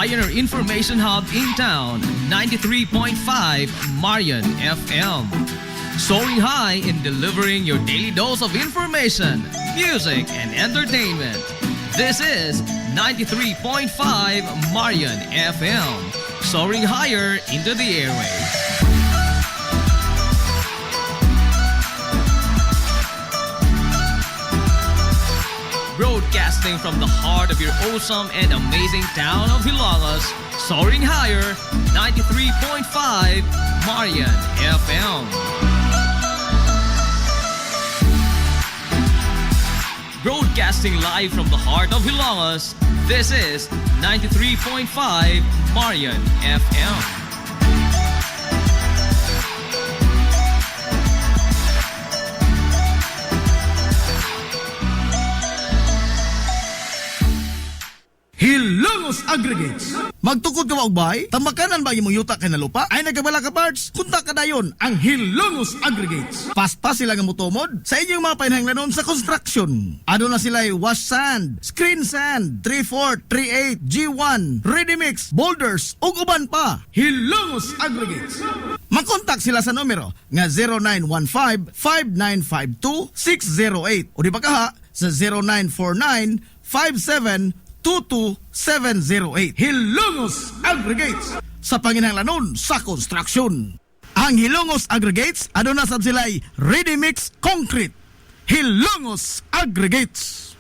Pioneer Information Hub in town, 93.5 Marian FM. Soaring high in delivering your daily dose of information, music, and entertainment. This is 93.5 Marian FM. Soaring higher into the airwaves. Broadcasting from the heart of your awesome and amazing town of Hilagas, soaring higher, 93.5 Marian FM. Broadcasting live from the heart of Hilagas, this is 93.5 Marian FM. Hilongos Aggregates. Magtukod ka ba og bay? Tamakanan ba imong yuta kay nalupa? Ay nagabala ka parts? Kunta ka dayon ang Hilongos Aggregates. Pasta sila nga motomod sa inyong mga panahanglanon sa construction. Ano na sila wash sand, screen sand, 3/4, 3/8, G1, ready mix, boulders ug uban pa. Hilongos Aggregates. Makontak sila sa numero nga 0915-5952-608 o di ba kaha sa 0949-5722-708. Hilongos Aggregates sa panginahanglanon sa construction. Ang Hilongos Aggregates ano na sab sila'y ready mix concrete. Hilongos Aggregates.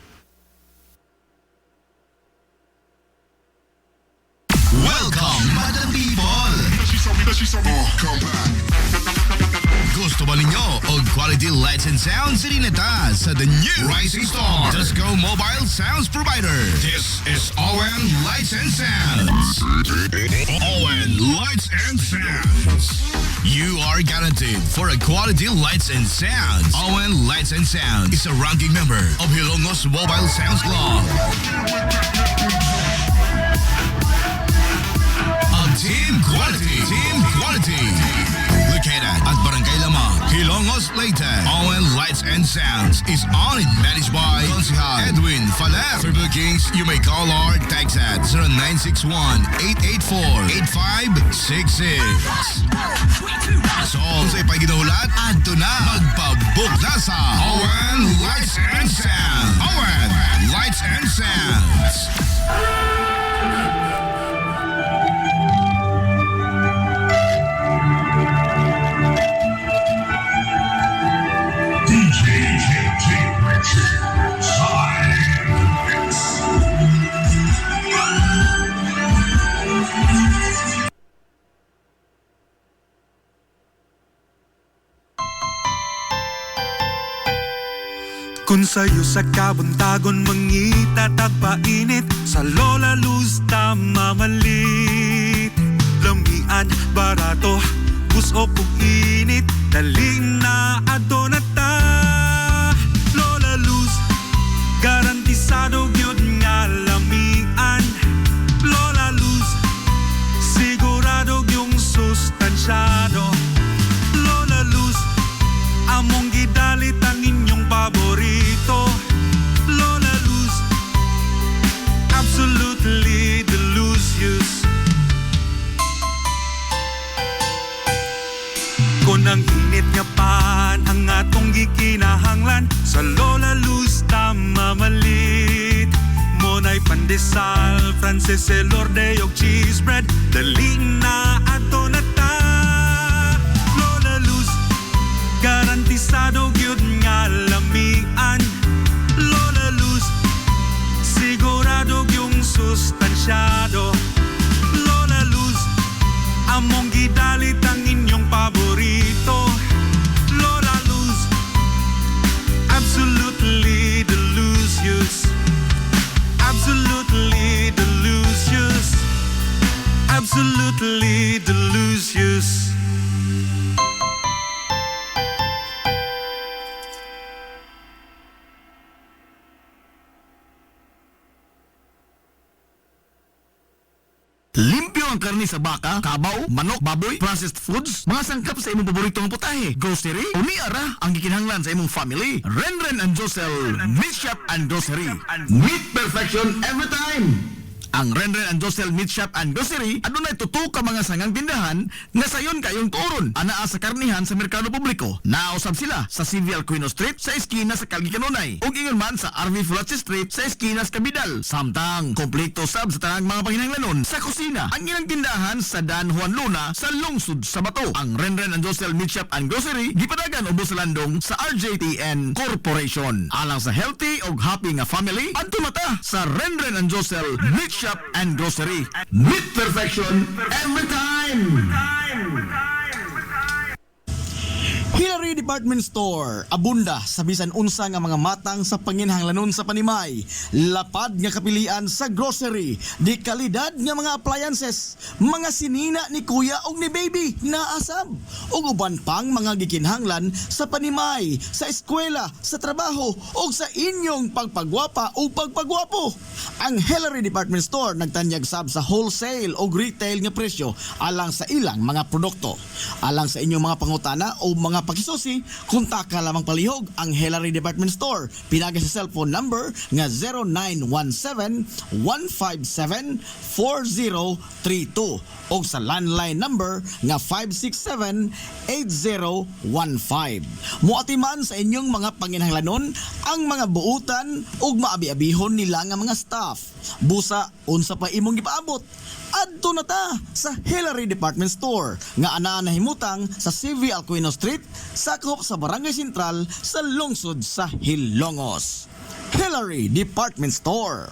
Welcome, Madam People! Gusto ba ninyo og quality lights and sounds sinilita sa the new Rising Star Disco Mobile Sounds Provider? This is ON Lights and Sounds. ON Lights and Sounds. You are guaranteed for a quality lights and sounds. ON Lights and Sounds is a ranking member of Hilongos Mobile Sounds Club. Team Quality. Located at Barangay Lamang, Hilongos, Leyte. ON Lights and Sounds is owned and managed by Consihal Edwin Faler. For bookings, you may call or text at 0961-884-8566. So, kung sa'y paginahulat, adto na magpabook na sa ON Lights and Sounds. ON Lights and Sounds. Kung sa'yo sa kabuntagon mangita tagpainit sa Lola Luz mamalit. Lamian, barato, puso kong init, dali na ato na ta. Lola Luz, garantisado yun nga lamian. Lola Luz, sigurado yung sustansyado. Lola Luz, among gidalit ang inyong paborito. Lola Luz, absolutely delicious. Kung ang init nga pan ang atong gikinahanglan, sa Lola Luz tamamalit. Monay pandesal, Frances Elorde og cheese bread, dali na ato na ta. Lola Luz, garantisado gyud nga lamian. Lola Luz, sigurado yung sustansyado. Lola Luz, among gidalit ang inyong paborito. Lola Luz, absolutely delicious. Absolutely delicious. Absolutely delicious. Limpyo ang karni sa baka, kabaw, manok, baboy, processed foods, mga sangkap sa imong paboritong putahe, grocery, uni ara ang gikinahanglan sa imong family. Renren and Josel, Meat Shop and Grocery. Meat perfection every time. Ang Renren and Josel Meat Shop and Grocery adunay tutok ka mga sangang tindahan nga sayon kayong turon anaa sa karnihan sa merkado publiko. Nausab sila sa Civil Aquino Street sa eskina sa Calgary Kanunay ug ingon man sa RV Fulache Street sa eskina sa Cabidal. Samtang kompleto sab sa tanang mga panginahanglanon sa kusina ang ilang tindahan sa Dan Juan Luna sa lungsod sa Bato. Ang Renren and Josel Meat Shop and Grocery gipadagan ubos sa landong sa RJTN Corporation. Alang sa healthy ug happy nga family, adto mata sa Renren and Josel Meat Shop and Grocery. Meat perfection every time. Hillary Department Store, abunda sa bisan unsa nga mga matang sa panginhanglanon sa panimay, lapad nga kapilian sa grocery, di kalidad nga mga appliances, mga sinina ni kuya ug ni baby naasab, ug uban pang mga gikinhanglan sa panimay, sa eskwela, sa trabaho ug sa inyong pagpagwapa ug pagpagwapo. Ang Hillary Department Store nagtanyag sab sa wholesale ug retail nga presyo alang sa ilang mga produkto. Alang sa inyong mga pangutana o mga pakisusi, kontak ka lamang palihog ang Hillary Department Store. Pinagi sa cellphone number nga 0917-157-4032 o sa landline number nga 567-8015. Muatiman sa inyong mga panginhanglanon ang mga buutan ug maabi-abihon nila nga mga staff. Busa, unsa pa imong gipaabot? Adto na ta sa Hillary Department Store nga anaa nahimutang sa CV Aquino Street, sakop sa Barangay Sentral sa lungsod sa Hilongos. Hillary Department Store.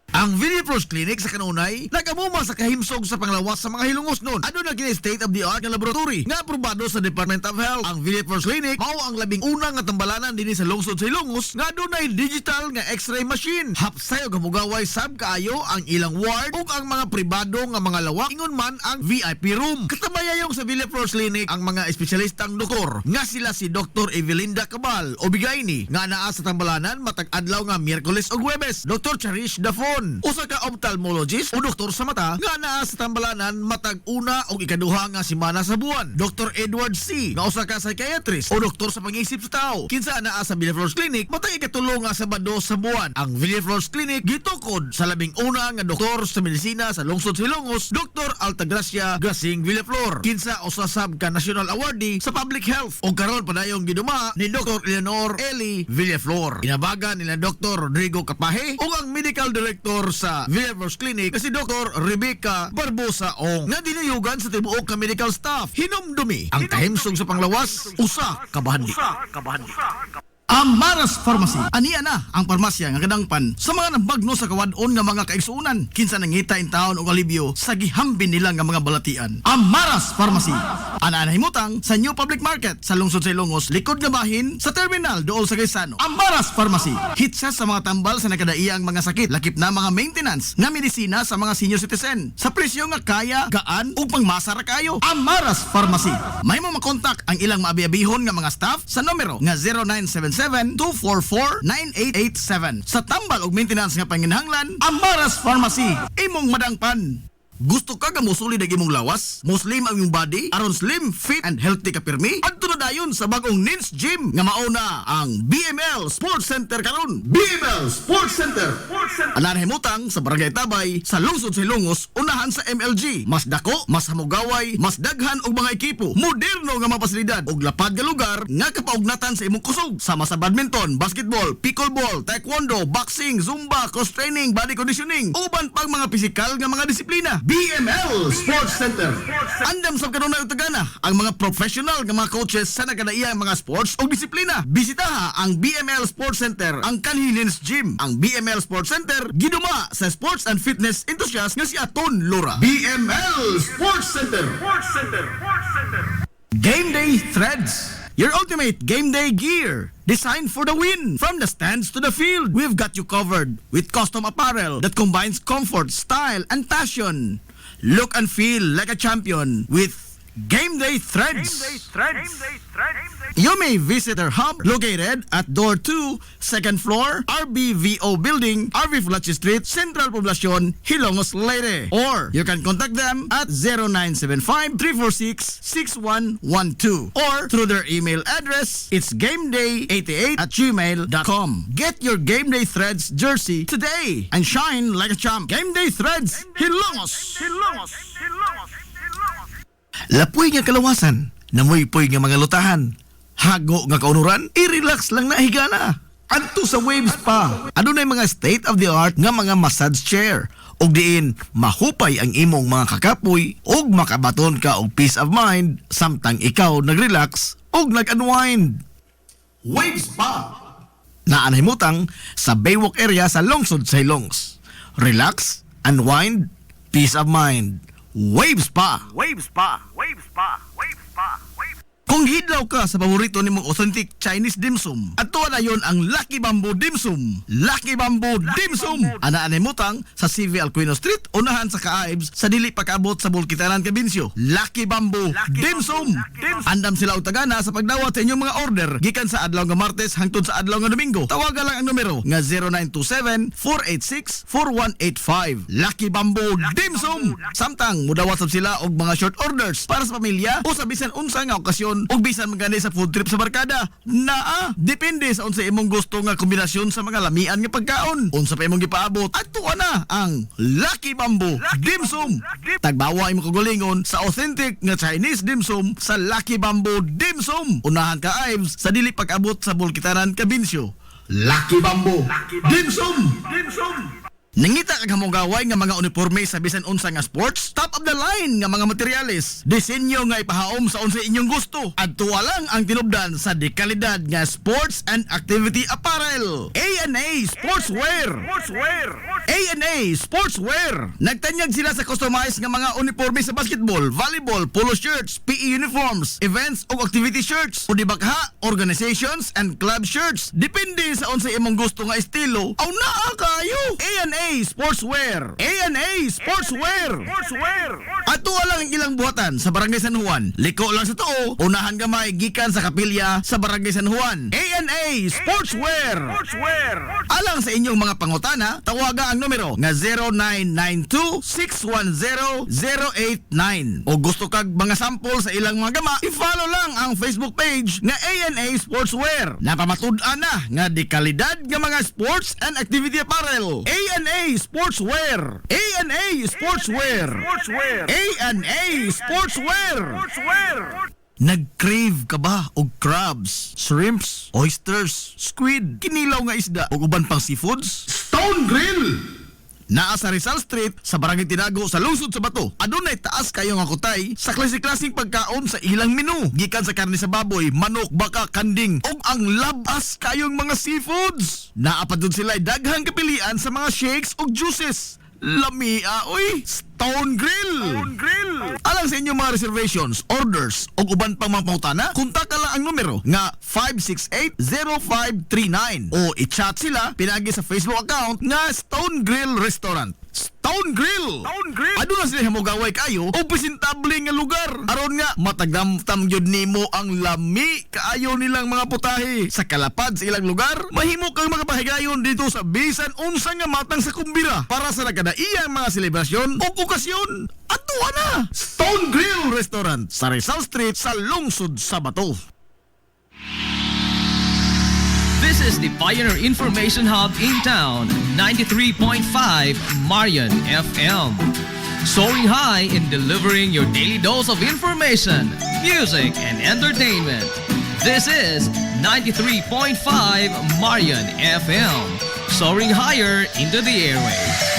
Ang Villapros Clinic sa Kanunay nagamuma sa kahimsog sa panglawas sa mga Hilongos noon. Ano na kini state-of-the-art nga laboratory nga aprobado sa Department of Health. Ang Villapros Clinic mao ang labing unang nga tambalanan dinhi sa lungsod sa Hilongos nga adunay digital nga X-ray machine. Hapsay og gamugaway sab kaayo ang ilang ward ug ang mga pribado nga mga lawak ingon man ang VIP room. Katabayayong sa Villapros Clinic ang mga espesyalistang doktor nga sila si Dr. Evelinda Cabal o Bigayni nga naa sa tambalanan matag adlaw nga Miyerkules ug Huwebes. Dr. Cherish Dafon, usa ka ophthalmologist o doktor sa mata nga naa sa tambalanan matag una o ikaduha nga semana sa buwan. Dr. Edward C. nga usa ka psychiatrist o doktor sa pag-iisip sa tao kinsa naa sa Villaflores Clinic matag ikatulo nga Sabado sa buwan. Ang Villaflores Clinic gitukod sa labing una nga doktor sa medisina sa lungsod sa Hilongos, Dr. Altagracia Grasing Villaflor, kinsa usa sab ka national awardee sa public health o karon padayong giduma ni Dr. Eleanor Eli Villaflor. Inabagan nila Dr. Rodrigo Capaje ug ang medical director sa Villaflores Clinic kasi Dr. Rebecca Barbosa Ong nga dinayugan sa tibuok ka medical staff. Hinumdumi ang kahimsog sa panglawas, usa ka bahandi. Amaras Pharmacy. Aniya na ang parmasya nga kadangpan sa mga nabagno sa kawadon nga mga kaigsuunan kinsa nangita in taon og alibyo sa gihambin nila nga mga balatian. Amaras Pharmacy. Ana nahimutang sa New Public Market sa lungsod sa Ilongos, likod nga bahin sa terminal dool sa Gaisano. Amaras Pharmacy. Hitsa sa mga tambal sa nakadaiyang mga sakit, lakip na mga maintenance nga medisina sa mga senior citizen sa presyo nga kaya, gaan ug pangmasa ra kayo. Amaras Pharmacy. May mo makontak ang ilang maabi-abihon nga mga staff sa numero nga 0977-244-9887. Sa tambal og maintenance nga panginahanglan, Amaras Pharmacy. Imong madangpan. Gusto ka musulid ang imong lawas? Muslim ang imong body? Aron slim, fit, and healthy ka pirmi? Adto na dayon sa bagong Nins Gym nga mauna ang BML Sports Center karon. BML Sports Center. Ana himutang sa Barangay Tabay sa lungsod sa Hilongos, unahan sa MLG. Mas dako, mas hamugaway, mas daghan og mga ekipo, moderno nga mga pasilidad ug lapad nga lugar nga kapaugnatan sa imong kusog. Sama sa badminton, basketball, pickleball, taekwondo, boxing, zumba, cross training, body conditioning, uban pang mga pisikal nga mga disiplina. BML Sports Center. Andam sa kanunay utagana ang mga professional nga mga coaches sa nagkadaiyang mga sports o disiplina. Bisitaha ang BML Sports Center, ang Kanhilins Gym. Ang BML Sports Center giduma sa sports and fitness enthusiast nga si Aton Lora. BML Sports Center. Game Day Threads. Your ultimate game day gear, designed for the win. From the stands to the field, we've got you covered with custom apparel that combines comfort, style, and passion. Look and feel like a champion with Game Day Threads. You may visit our hub located at Door 2, Second Floor, RBVO Building, RV Flache Street, Central Poblacion, Hilongos, Leyte. Or you can contact them at 0975-346-6112 or through their email address, it's gameday88@gmail.com. Get your Game Day Threads jersey today and shine like a champ. Game Day Threads, Hilongos. Lapoy nga kalawasan, namoy-poy nga mga lutahan. Hago nga kaunuran, i-relax lang na higana. Adto sa Waves pa. Adunay mga state-of-the-art nga mga massage chair. Og diin, mahupay ang imong mga kakapoy og makabaton ka og peace of mind samtang ikaw nag-relax og nag-unwind. Waves pa. Naanhimutang sa Baywalk area sa Lungsod sa Hilongs. Relax, unwind, peace of mind. Waves pa. Kung hidlaw ka sa paborito nimong authentic Chinese dim sum, ato na yon ang Lucky Bamboo Dim Sum. Lucky Bamboo Dim Sum. Anaan mutang sa CV Alcuino Street, unahan sa Kaaibs, sa dili pagkaabot sa Bulkitaran, Cabinsyo. Lucky Bamboo Dim Sum. Andam sila og tagana sa pagdawat sa inyong mga order gikan sa adlaw nga Martes hangtod sa adlaw nga Domingo. Tawagan lang ang numero nga 0927-486-4185. Lucky Bamboo Dim Sum. Samtang mudawat sab sila og mga short orders para sa pamilya o sa bisan unsa nga okasyon ug bisan magani sa food trip sa barkada. Naa, depende sa unsa imong gusto nga kombinasyon sa mga lamian nga pagkaon. Unsa pa imong gipaabot, adto na ang Lucky Bamboo Dim Sum. Tagbawa imong kagulingon sa authentic nga Chinese dim sum sa Lucky Bamboo Dim Sum. Unahan ka Ives sa dili pag-abot sa Bulkitaran, Cabinsyo. Lucky Bamboo Dim Sum. Nangita kag hamugaway nga mga uniforme sa bisan unsa nga sports, top of the line nga mga materyales, disenyo nga ipahaom sa unsa inyong gusto. Adto lang ang tinubdan sa dekalidad nga sports and activity apparel. A&A Sportswear. A&A Sportswear. Nagtanyag sila sa customized nga mga uniforme sa basketball, volleyball, polo shirts, PE uniforms, events ug activity shirts, o dibakha, organizations and club shirts. Depende sa unsa imong gusto nga estilo. Aw naa kayo. A&A Sportswear. A&A Sportswear. Ato lang ang ilang buhatan sa Barangay San Juan. Liko lang sa tuo, unahan gamay gikan sa kapilya sa Barangay San Juan. A&A Sportswear. Alang sa inyong mga pangutana, tawaga ang numero nga 0992-610-089. O gusto kag mga sample sa ilang mga gama, i-follow lang ang Facebook page nga A&A Sportswear. Napamatud-an na nga di kalidad nga mga sports and activity apparel. A&A Sportswear. A&A Sportswear. A&A Sportswear. Nag-crave ka ba og crabs, shrimps, oysters, squid, kinilaw nga isda o uban pang seafoods? Stone Grill! Naa sa Rizal Street sa Barangay Tinago sa Lungsod sa Bato. Adunay taas kayo nga kutay sa klase-klaseng pagkaon sa ilang menu. Gikan sa karne sa baboy, manok, baka, kanding ug ang labas kayong mga seafoods. Naapadod sila daghang kapilian sa mga shakes ug juices. Lamia, oy! Stone Grill! Alang sa inyong mga reservations, orders o uban pang mga pangutana, kontak lang ang numero nga 568-0539 o i-chat sila pinagi sa Facebook account nga Stone Grill Restaurant. Stone Grill! Ado na sila hamugaway kayo o presentable nga lugar. Aron nga matagamtam yun nimo ang lami kaayo nilang mga putahe. Sa kalapad sa ilang lugar, mahimo kang makapahigayon dito sa bisan unsa nga matang sa kumbira para sa nagkadaiyang mga selebrasyon o okasyon. Ato na! Stone Grill Restaurant sa Rizal Street sa Lungsod sa Bato. This is the Pioneer Information Hub in town, 93.5 Marian FM. Soaring high in delivering your daily dose of information, music, and entertainment. This is 93.5 Marian FM. Soaring higher into the airwaves.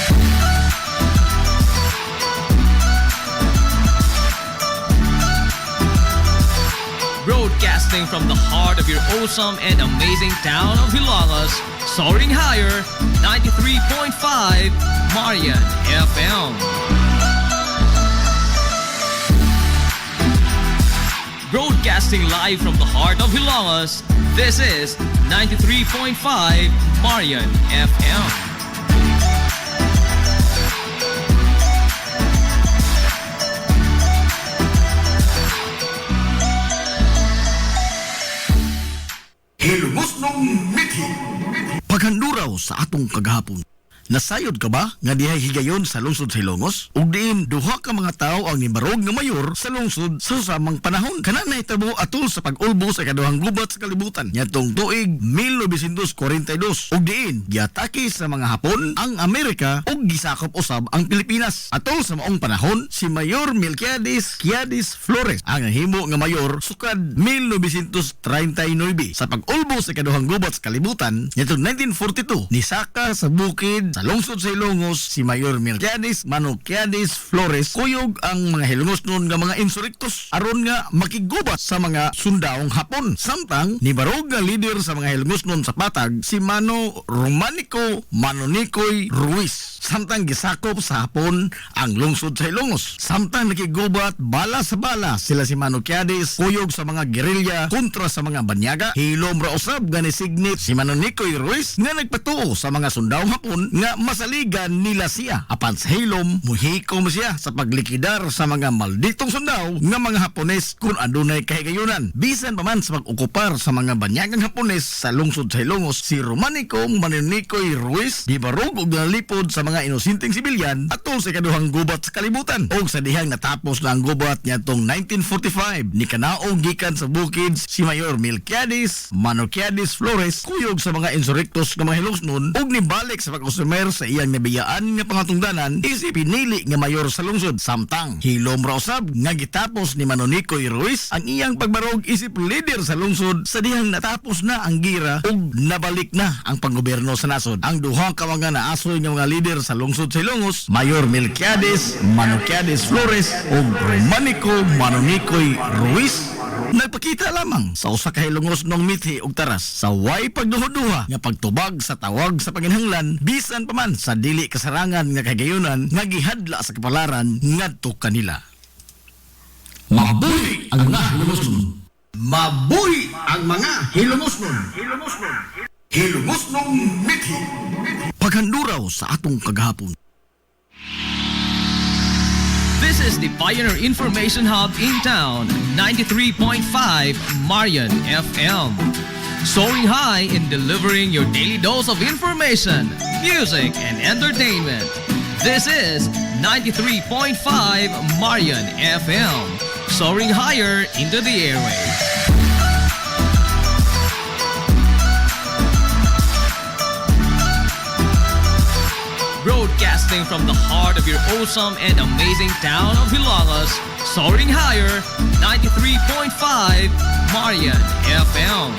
Broadcasting from the heart of your awesome and amazing town of Hilangas, soaring higher, 93.5 Marian FM. Broadcasting live from the heart of Hilangas, this is 93.5 Marian FM. Paghanduraw sa atong kagahapon. Nasayod ka ba nga dihay higayon sa lungsod sa Ilongos? Ug diin duha ka mga tawo ang nibarog nga mayor sa lungsod sa samang panahon. Kana nahitabo atol sa pag-ulbo sa ikaduhang gubat sa kalibutan. Nyatong tuig 1942. Ug diin giatake sa mga Hapon ang Amerika ug gisakop usab ang Pilipinas. Atol sa maong panahon si Mayor Melquiades Quiades Flores ang nahimo nga mayor sukad 1939 sa pag-ulbo sa ikaduhang gubat sa kalibutan. Nyatong 1942 nisaka sa bukid sa lungsod sa Ilongos si Mayor Melquiades Quiades Flores kuyog ang mga Hilongos noon nga mga insurrectos aron nga makigubat sa mga sundaong Hapon. Samtang nibarog nga leader sa mga Hilongos noon sa patag si Mano Romanico Manonicoy Ruiz. Samtang gisakop sa Hapon ang lungsod sa Ilongos. Samtang nakigubat bala sa bala sila si Mano Quiades kuyog sa mga gerilya kontra sa mga banyaga. Hilom ra usab nga nisignit si Manonicoy Ruiz nga nagpatuo sa mga sundaong Hapon nga masaligan nila siya. Apan sa hilom, muhikom siya sa paglikidar sa mga malditong sundaw nga mga Hapones kung adunay kahigayunan. Bisan pa man sa pag-okupar sa mga banyagang Hapones sa lungsod sa Ilongos, si Romanico Manonicoy Ruiz gibarog og nalipod sa mga inosinteng sibilyan atol sa ikaduhang gubat sa kalibutan. Og sa dihang natapos na ang gubat niya tong 1945, ni kanaong gikan sa bukid si Mayor Melquiades Quiades Flores kuyog sa mga insurrectos nga mga Hilongos noon og nibalik sa pag-usumer sa iyang nabiyaan nga pangatungdanan isip pinili nga mayor sa lungsod. Samtang hilom ra usab nga gitapos ni Manonicoy Ruiz ang iyang pagbarog isip leader sa lungsod sa dihang natapos na ang gira ug nabalik na ang panggobyerno sa nasod. Ang duha ka mga naasoy nga mga leader sa lungsod sa Ilongos, Mayor Melquiades Quiades Flores ug Romanico Manonicoy Ruiz, nagpakita lamang sa usa ka Hilongos nung mithi ug taras sa way pagduha-duha nga pagtubag sa tawag sa panginahanglan bisan pa man sa dili kasarangan nga kagayunan nga gihadla sa kapalaran ngadto kanila. Mabuhi ang mga Hilongosnon. Mabuhi ang mga Hilongosnon. Hilongosnong mithi. Paghanduraw sa atong kagahapon. This is the Pioneer Information Hub in town, 93.5 Marian FM. Soaring high in delivering your daily dose of information, music, and entertainment. This is 93.5 Marian FM. Soaring higher into the airwaves. Broadcasting from the heart of your awesome and amazing town of Hilangas, soaring higher, 93.5 Marian FM.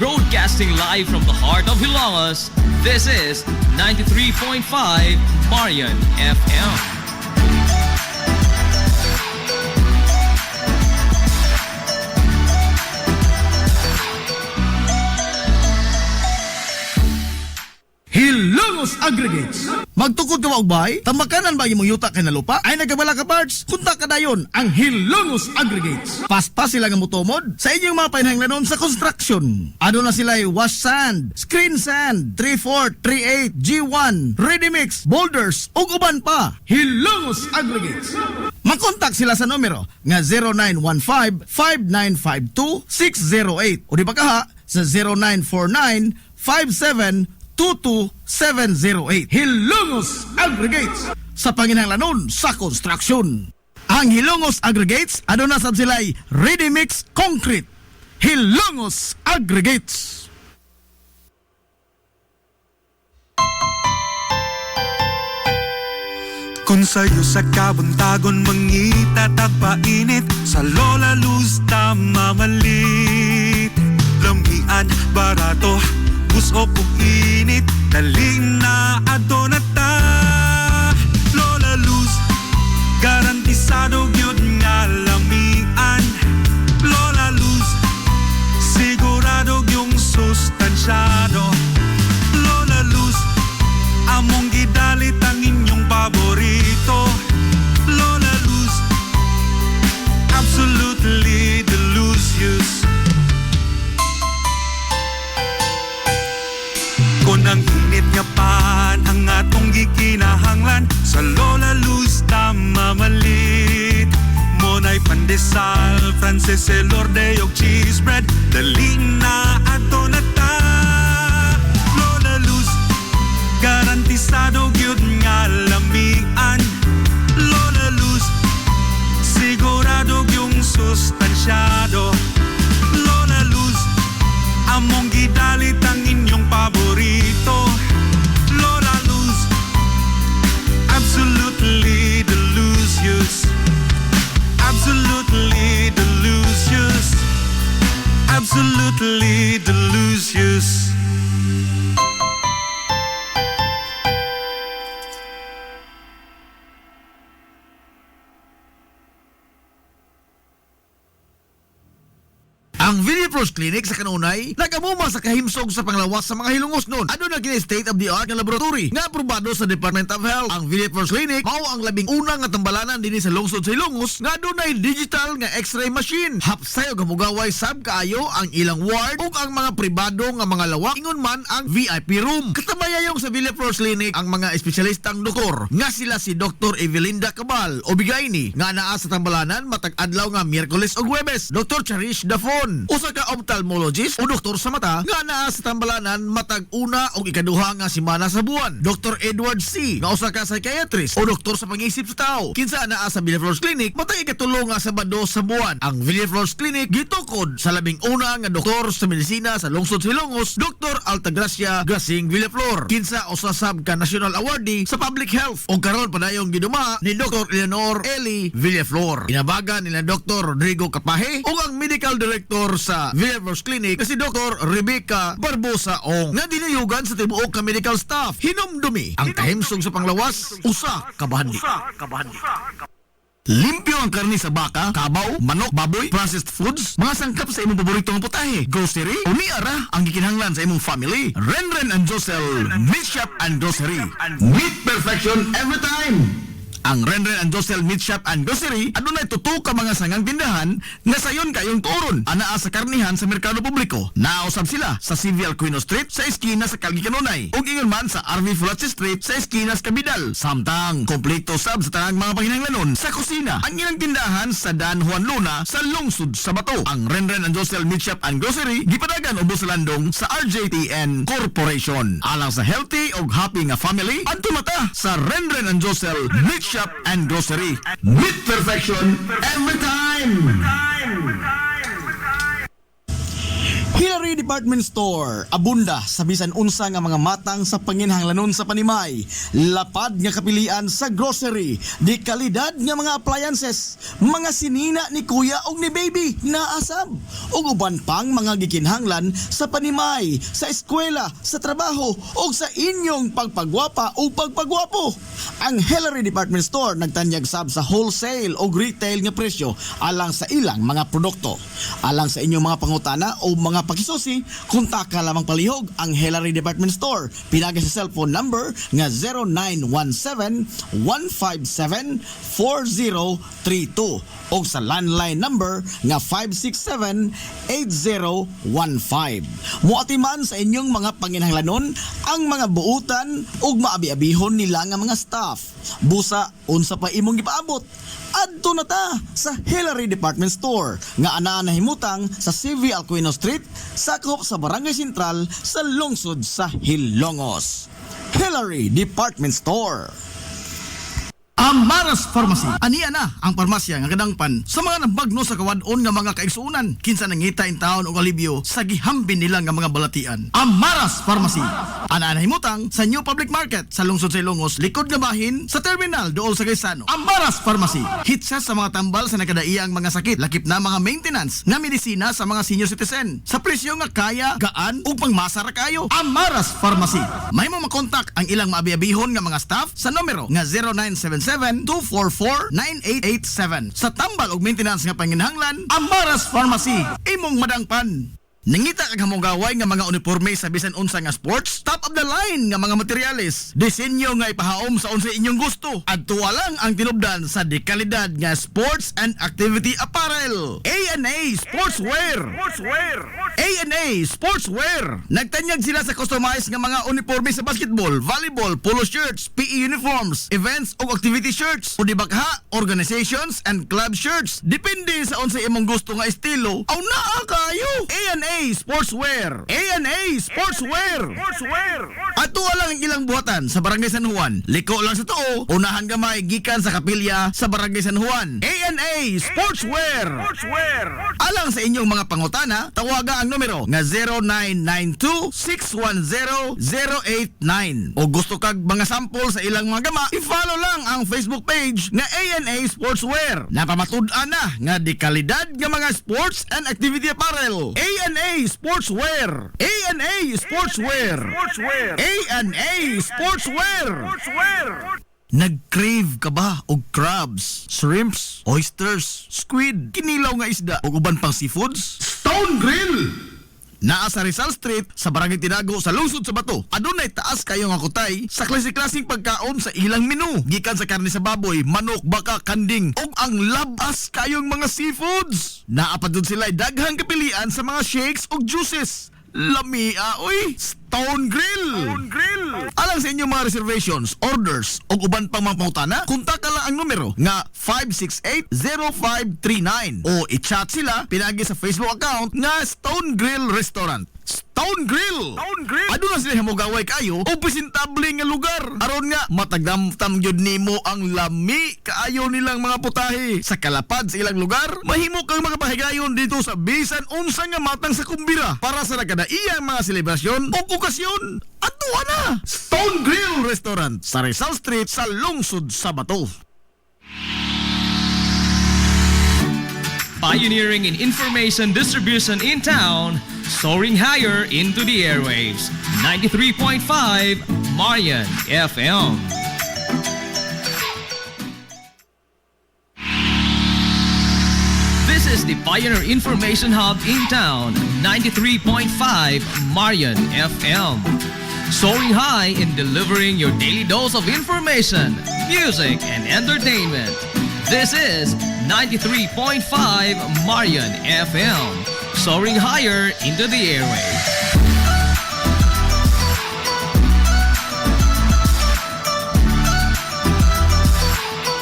Broadcasting live from the heart of Hilangas, this is 93.5 Marian FM. Hilongos Aggregates. Magtukod ka ba og bay? Tamakanan ba imong yuta kay nalupa? Ay nagabala ka parts? Kunta ka dayon ang Hilongos Aggregates. Pasta sila nga mutomod sa inyong mga panahanglanon sa construction. Ano na sila wash sand, screen sand, 3/4, 3/8, G1, ready mix, boulders ug uban pa. Hilongos Aggregates. Makontak sila sa numero nga 0915-5952-608 o di ba kaha sa 0949-5722-708. Hilongos Aggregates sa panginahanglanon sa construction. Ang Hilongos Aggregates aduna sab sila'y ready mix concrete. Hilongos Aggregates. Kung sa'yo sa kabuntagon mangita tagpainit sa Lola Luz mamalit. Lamian, barato, buso kong init, daling na adonata. Lola Luz, garantisado yun nga lamian. Lola Luz, sigurado yung sustansyado. Lola Luz, among gidalit ang inyong paborito. Lola Luz, absolutely delicious. Kung ang init nga pan ang atong gikinahanglan sa Lola Luz mamalit. Monay pandesal, Francis sauces, elorde og cheese bread. Dali na ato na ta. Lola Luz, garantisado gyud nga lamian. Lola Luz, sigurado yung sustansyado. Lola Luz, among gidalit ang inyong paborito. Lola Luz, absolutely delicious. Absolutely delicious. Absolutely delicious. Ang Villa Flores Clinic sa kanunay nagamuma sa kahimsog sa panglawas sa mga hilungos nun. Ano na kini state of the art nga laboratory nga aprobado sa Department of Health. Ang Villa Flores Clinic mao ang labing una nga tambalanan dinhi sa lungsod sa Hilongos nga adunay digital nga X-ray machine. Hapsay og hamugaway sab kaayo ang ilang ward ug ang mga pribado nga mga lawak ingon man ang VIP room. Katabayayong sa Villa Flores Clinic ang mga espesyalistang doktor nga sila si Dr. Evelinda Cabal o Bigayni nga naa sa tambalanan matag adlaw nga Miyerkules ug Huwebes. Dr. Cherish Dafon, usa ka ophthalmologist o doktor sa mata nga naa sa tambalanan matag una o ikaduha nga semana sa buwan. Dr. Edward C. nga usa ka psychiatrist o doktor sa pag-iisip sa tao. Kinsa naa sa Villa Flores Clinic matag ikatulo nga Sabado sa buwan. Ang Villa Flores Clinic gitukod sa labing una nga doktor sa medisina sa lungsod sa Hilongos, Dr. Altagracia Grasing Villaflor. Kinsa usasab ka national awardee sa public health o karon padayong giduma ni Dr. Eleanor Eli Villaflor. Inabagan nila Dr. Rodrigo Capaje o ang medical director sa Villa Flores Clinic na si Dr. Rebecca Barbosa Ong nga dinayugan sa tibuok ka medical staff. Hinumdumi ang kahimsog sa panglawas, usa kabahandi. Limpyo ang karne sa baka, kabaw, manok, baboy, processed foods, mga sangkap sa imong paboritong putahe, grocery, o niara ang gikinahanglan sa imong family. Renren and Josel Meat Shop and Grocery. Meat perfection every time. Ang Renren and Josel Meat Shop and Grocery adunay tutok ka mga sangang tindahan nga sayon kayong turon anaa sa karnihan sa merkado publiko. Nausab sila sa Civil Aquino Street sa eskina sa Calgary Kanunay ug ingon man sa RV Fulache Street sa eskina sa Cabidal. Samtang kompleto sab sa tanang mga panginahanglanon sa kusina ang ilang tindahan sa Dan Juan Luna sa lungsod sa Bato. Ang Renren and Josel Meat Shop and Grocery gipadagan ubos sa landong sa RJTN Corporation. Alang sa healthy ug happy nga family adto mata sa Renren and Josel Meat Shop and Grocery. Meat perfection every time. Hillary Department Store, abunda sa bisan unsa nga mga matang sa panginhanglanon sa panimay, lapad nga kapilian sa grocery, di kalidad nga mga appliances, mga sinina ni kuya og ni baby na asab, ug uban pang mga gikinhanglan sa panimay, sa eskwela, sa trabaho ug sa inyong pagpagwapa o pagpagwapo. Ang Hillary Department Store nagtanyag sab sa wholesale o retail nga presyo alang sa ilang mga produkto. Alang sa inyong mga pangutana o mga pakisusi, kontak ka lamang palihog ang Hillary Department Store. Pinagi sa cellphone number nga 0917-157-4032 o sa landline number nga 567-8015. Muatiman sa inyong mga panginhanglanon ang mga buutan o maabi-abihon nila nga mga staff. Busa, unsa pa imong gipaabot? Adto na ta sa Hillary Department Store nga anaa nahimutang sa CV Alcuino Street, sakop sa Barangay Sentral sa lungsod sa Hilongos. Hillary Department Store. Amaras Pharmacy. Aniya na ang parmasya nga kadangpan sa mga nabagno sa kawadon nga mga kaigsuunan. Kinsa nangita in taon og alibyo sa gihambin nila nga mga balatian. Amaras Pharmacy. Ana nahimutang sa New Public Market sa lungsod sa Ilongos, likod nga bahin sa terminal dool sa Gaisano. Amaras Pharmacy. Hitsa sa mga tambal sa nakadaiyang mga sakit, lakip na mga maintenance nga medisina sa mga senior citizen. Sa presyo nga kaya, gaan ug pangmasa ra kayo. Amaras Pharmacy. May mo makontak ang ilang maabi-abihon nga mga staff sa numero nga 0977-244-9887. Sa tambal og maintenance nga panginahanglan, Amaras Pharmacy. Imong madangpan. Nangita kag hamugaway nga mga uniforme sa bisan unsa nga sports, top of the line nga mga materyales, disenyo nga ipahaom sa unsa inyong gusto. Adtuwa lang ang tinubdan sa dekalidad nga sports and activity apparel. A&A Sportswear. A&A Sportswear. Nagtanyag sila sa customized nga mga uniforme sa basketball, volleyball, polo shirts, PE uniforms, events o activity shirts, o dibakha, organizations and club shirts. Depende sa unsa imong gusto nga estilo. Aw naa kayo. A&A Sportswear. A&A Sportswear. Ato lang ang ilang buhatan sa Barangay San Juan. Liko lang sa tuo, unahan gamay gikan sa kapilya sa Barangay San Juan. A&A Sportswear. Alang sa inyong mga pangutana, tawaga ang numero nga 0992-610-089. O gusto kag mga sample sa ilang mga gama, i-follow lang ang Facebook page nga A&A Sportswear. Napamatud-an na nga di kalidad nga mga sports and activity apparel. A&A Sportswear. A&A Sportswear. A&A Sportswear. Nag-crave ka ba og crabs, shrimps, oysters, squid, kinilaw nga isda o uban pang seafoods? Stone Grill! Naa sa Rizal Street sa Barangay Tinago sa lungsod sa Bato. Adunay taas kayo nga kutay sa klase-klaseng pagkaon sa ilang menu. Gikan sa karne sa baboy, manok, baka, kanding ug ang labas kayong mga seafoods. Naa pa dun sila daghang kapilian sa mga shakes ug juices. Lamia, oy! Stone Grill! Alang sa inyong mga reservations, orders o uban pang mga pangutana, kontak lang ang numero nga 568-0539 o i-chat sila pinagi sa Facebook account nga Stone Grill Restaurant. Stone Grill! Aduna sila hamugaway kayo o presentable nga lugar. Aron nga matagdamtam gyud nimo ang lami kaayo nilang mga putahe. Sa kalapad sa ilang lugar, mahimo kang makapahigayon dito sa bisan unsa nga matang sa kumbira para sa nagkadaiyang mga selebrasyon o okasyon. Aduna na! Stone Grill Restaurant sa Rizal Street sa lungsod sa Bato. Pioneering in information distribution in town, soaring higher into the airwaves. 93.5 Marian FM. This is the Pioneer Information Hub in town. 93.5 Marian FM. Soaring high in delivering your daily dose of information, music, and entertainment. This is 93.5 Marian FM, soaring higher into the airwaves.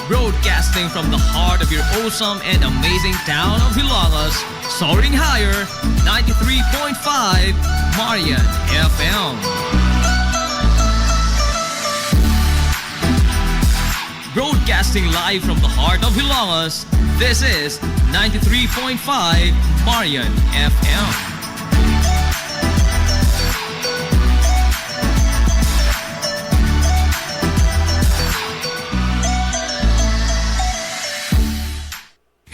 Broadcasting from the heart of your awesome and amazing town of Hilangas, soaring higher, 93.5 Marian FM. Broadcasting live from the heart of Hilangas, this is 93.5 Marian FM.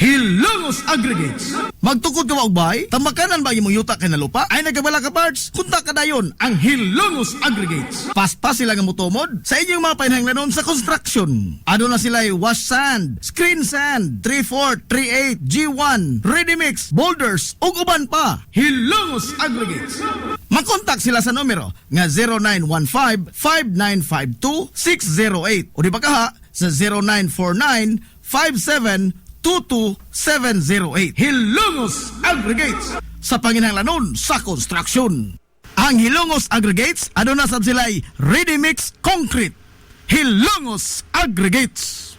Hilongos Aggregates. Magtukod ka ba og bay? Tamakanan ba imong yuta kay na lupa? Ay nagabala ka parts? Kunta ka dayon ang Hilongos Aggregates. Paspas sila nga motomod sa inyong mga painahanglanon sa construction. Ano na sila wash sand, screen sand, 3/4, 3/8, G1, ready mix, boulders ug uban pa. Hilongos Aggregates. Makontak sila sa numero nga 0915-5952-608 o di ba kaha sa 0949-5722-708. Hilongos Aggregates sa panginahanglanon sa construction. Ang Hilongos Aggregates, ano na sab sila'y ready mix concrete. Hilongos Aggregates.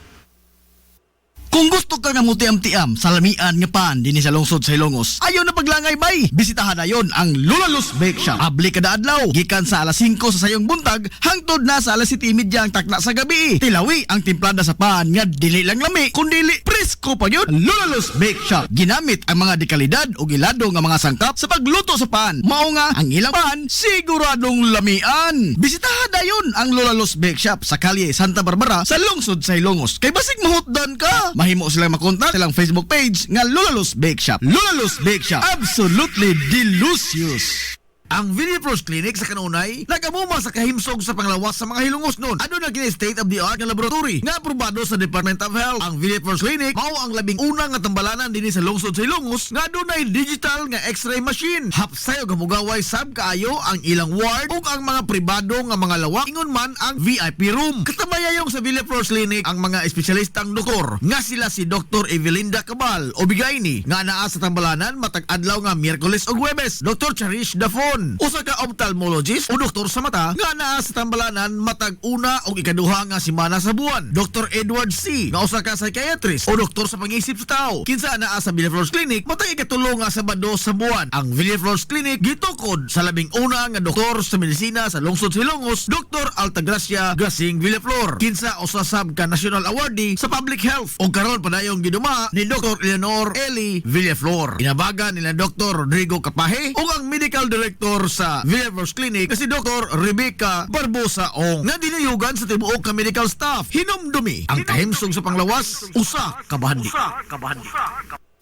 Kung gusto ka nga mutiam-tiam sa lamian nga pan din sa lungsod sa Hilongos, ayaw na paglangay bay. Bisitahan na yon ang Lulalus Bake Shop. Abli kada adlaw, gikan sa alas 5 sa sayong buntag, hangtod na sa alas 7:30 ang takna sa gabi. Tilawi ang timplada sa pan nga dili lang lami, kundili presko pa yun. Lulalus Bake Shop. Ginamit ang mga dekalidad o gilado nga mga sangkap sa pagluto sa pan. Mao nga ang ilang pan siguradong lamian. Bisitahan na yon ang Lulalus Bake Shop sa kalye Santa Barbara sa lungsod sa Hilongos. Kay basig mahutdan ka, mahimo silang makontak silang Facebook page nga Lulalus Bake Shop. Lulalus Bake Shop, absolutely delicious. Ang Villaflores Clinic sa kanunay nagamuma sa kahimsog sa panglawas sa mga hilungos nun. Ano na gina state of the art nga laboratory nga aprobado sa Department of Health. Ang Villaflores Clinic mao ang labing unang nga tambalanan dinhi sa lungsod sa Ilongos nga dunay digital nga X-ray machine. Hapsay og hamugaway sab kaayo ang ilang ward ug ang mga pribado nga mga lawak ingon man ang VIP room. Katabayayong sa Villaflores Clinic ang mga espesyalistang doktor nga sila si Dr. Evelinda Cabal o Bigayni nga naa sa tambalanan matag adlaw nga Miyerkules ug Huwebes. Dr. Cherish Dafon, usa ka ophthalmologist o doktor sa mata nga naa sa tambalanan matag una ug ikaduha nga semana sa buwan. Dr. Edward C. nga usa ka psychiatrist o doktor sa pag-iisip sa tao kinsa naa sa Villaflores Clinic matag ikatulo nga Sabado sa buwan. Ang Villaflores Clinic gitukod sa labing una nga doktor sa medisina sa lungsod sa Ilongos, Dr. Altagracia Gasing Villaflor, kinsa usa sab ka national awardee sa public health o karon padayong giduma ni Dr. Eleanor Eli Villaflor. Inabaga nila Dr. Rodrigo Capahe ug ang medical director sa Villaflores Clinic si Dr. Rebecca Barbosa Ong nga dinayugan sa tibuok ka medical staff. Hinumdumi ang kahimsog sa panglawas usa ka bahandi.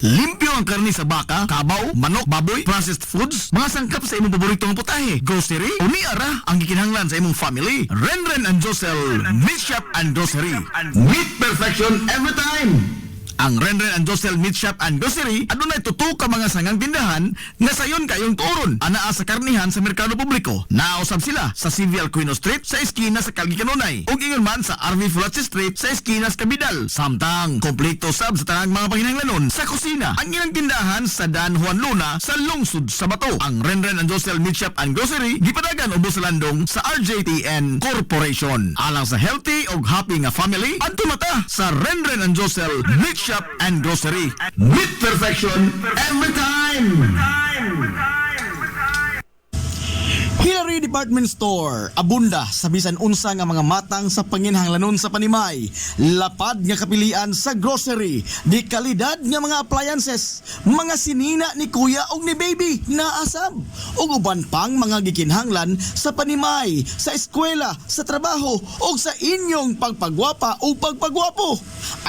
Limpyo ang karni sa baka, kabaw, manok, baboy, processed foods, mga sangkap sa imong paboritong putahe, grocery, o niara ang gikinahanglan sa imong family. Renren and Josel, Meat Shop and Grocery. Meat perfection every time! Ang Renren and Josel Meat Shop and Grocery adunay tutok ka mga sangang tindahan nga sayon kayong turon anaa sa karnihan sa merkado publiko. Nausab sila sa CV Alcuino Street sa eskina sa Calgary Kanunay ug ingon man sa RV Fulache Street sa eskina sa Cabidal. Samtang kompleto sab sa tanang mga panginahanglanon sa kusina ang ilang tindahan sa Dan Juan Luna sa lungsod sa Bato. Ang Renren and Josel Meat Shop and Grocery gipadagan ubos sa landong sa RJTN Corporation. Alang sa healthy ug happy nga family adto mata sa Renren and Josel Meat Shop and Grocery. Meat perfection every time! Hillary Department Store, abunda sa bisan unsa nga mga matang sa panginhanglanon sa panimay, lapad nga kapilian sa grocery, di kalidad nga mga appliances, mga sinina ni kuya ug ni baby na asab, ug uban pang mga gikinhanglan sa panimay, sa eskwela, sa trabaho ug sa inyong pagpagwapa ug pagpagwapo.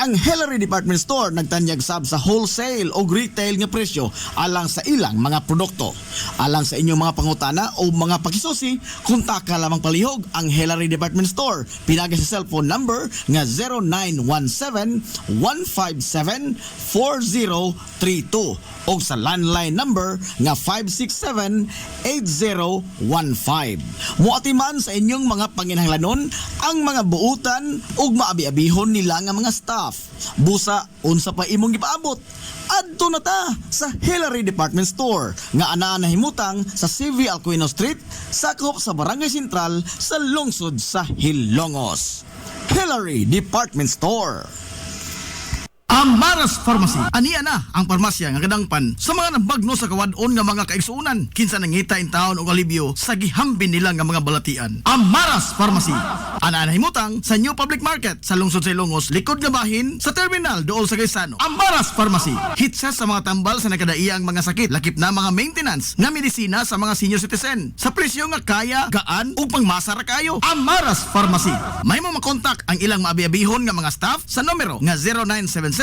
Ang Hillary Department Store nagtanyag sab sa wholesale ug retail nga presyo alang sa ilang mga produkto. Alang sa inyong mga pangutana o mga pakisusi, kontak ka lamang palihog ang Hillary Department Store. Pinagi sa cellphone number nga 0917-157-4032 o sa landline number nga 567-8015. Muatiman sa inyong mga panginhanglanon ang mga buutan ug maabi-abihon nila nga mga staff. Busa, unsa pa imong gipaabot? Adto na ta sa Hillary Department Store nga anaa nahimutang sa CV Alcuino Street, sakop sa Barangay Sentral sa lungsod sa Hilongos. Hillary Department Store. Amaras Pharmacy. Aniya na ang parmasya nga kadangpan sa mga nabagno sa kawadon nga mga kaigsuunan kinsa nangita in taon og alibyo sa gihambin nila nga mga balatian. Amaras Pharmacy. Ana nahimutang sa New Public Market sa lungsod sa Ilongos, likod nga bahin sa terminal dool sa Gaisano. Amaras Pharmacy. Hitsa sa mga tambal sa nakadaiyang mga sakit, lakip na mga maintenance nga medisina sa mga senior citizen sa presyo nga kaya, gaan ug pangmasa ra kayo. Amaras Pharmacy. May mo makontak ang ilang maabi-abihon nga mga staff sa numero nga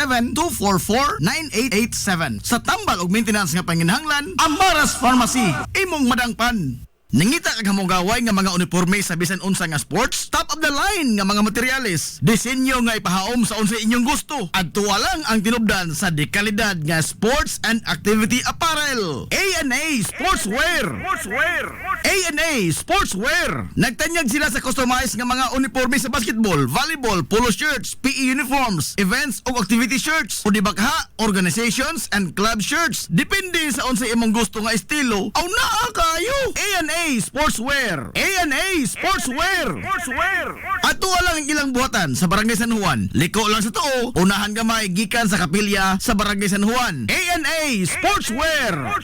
0977-244-9887. Sa tambal ug maintenance nga panginhanglan, Amaras Pharmacy. Imong madangpan. Nangita kag hamugaway nga mga uniforme sa bisan unsa nga sports, top of the line nga mga materyales, disenyo nga ipahaom sa unsa inyong gusto. Adtuwa lang ang tinubdan sa dekalidad nga sports and activity apparel. A&A Sportswear. A&A Sportswear. Nagtanyag sila sa customized nga mga uniforme sa basketball, volleyball, polo shirts, PE uniforms, events ug activity shirts, o di baka organizations and club shirts. Depende sa unsa imong gusto nga estilo. Aw naa kayo. A&A Sportswear. A&A Sportswear. Ato lang ang ilang buhatan sa Barangay San Juan. Liko lang sa tuo, unahan gamay gikan sa kapilya sa Barangay San Juan. A&A Sportswear.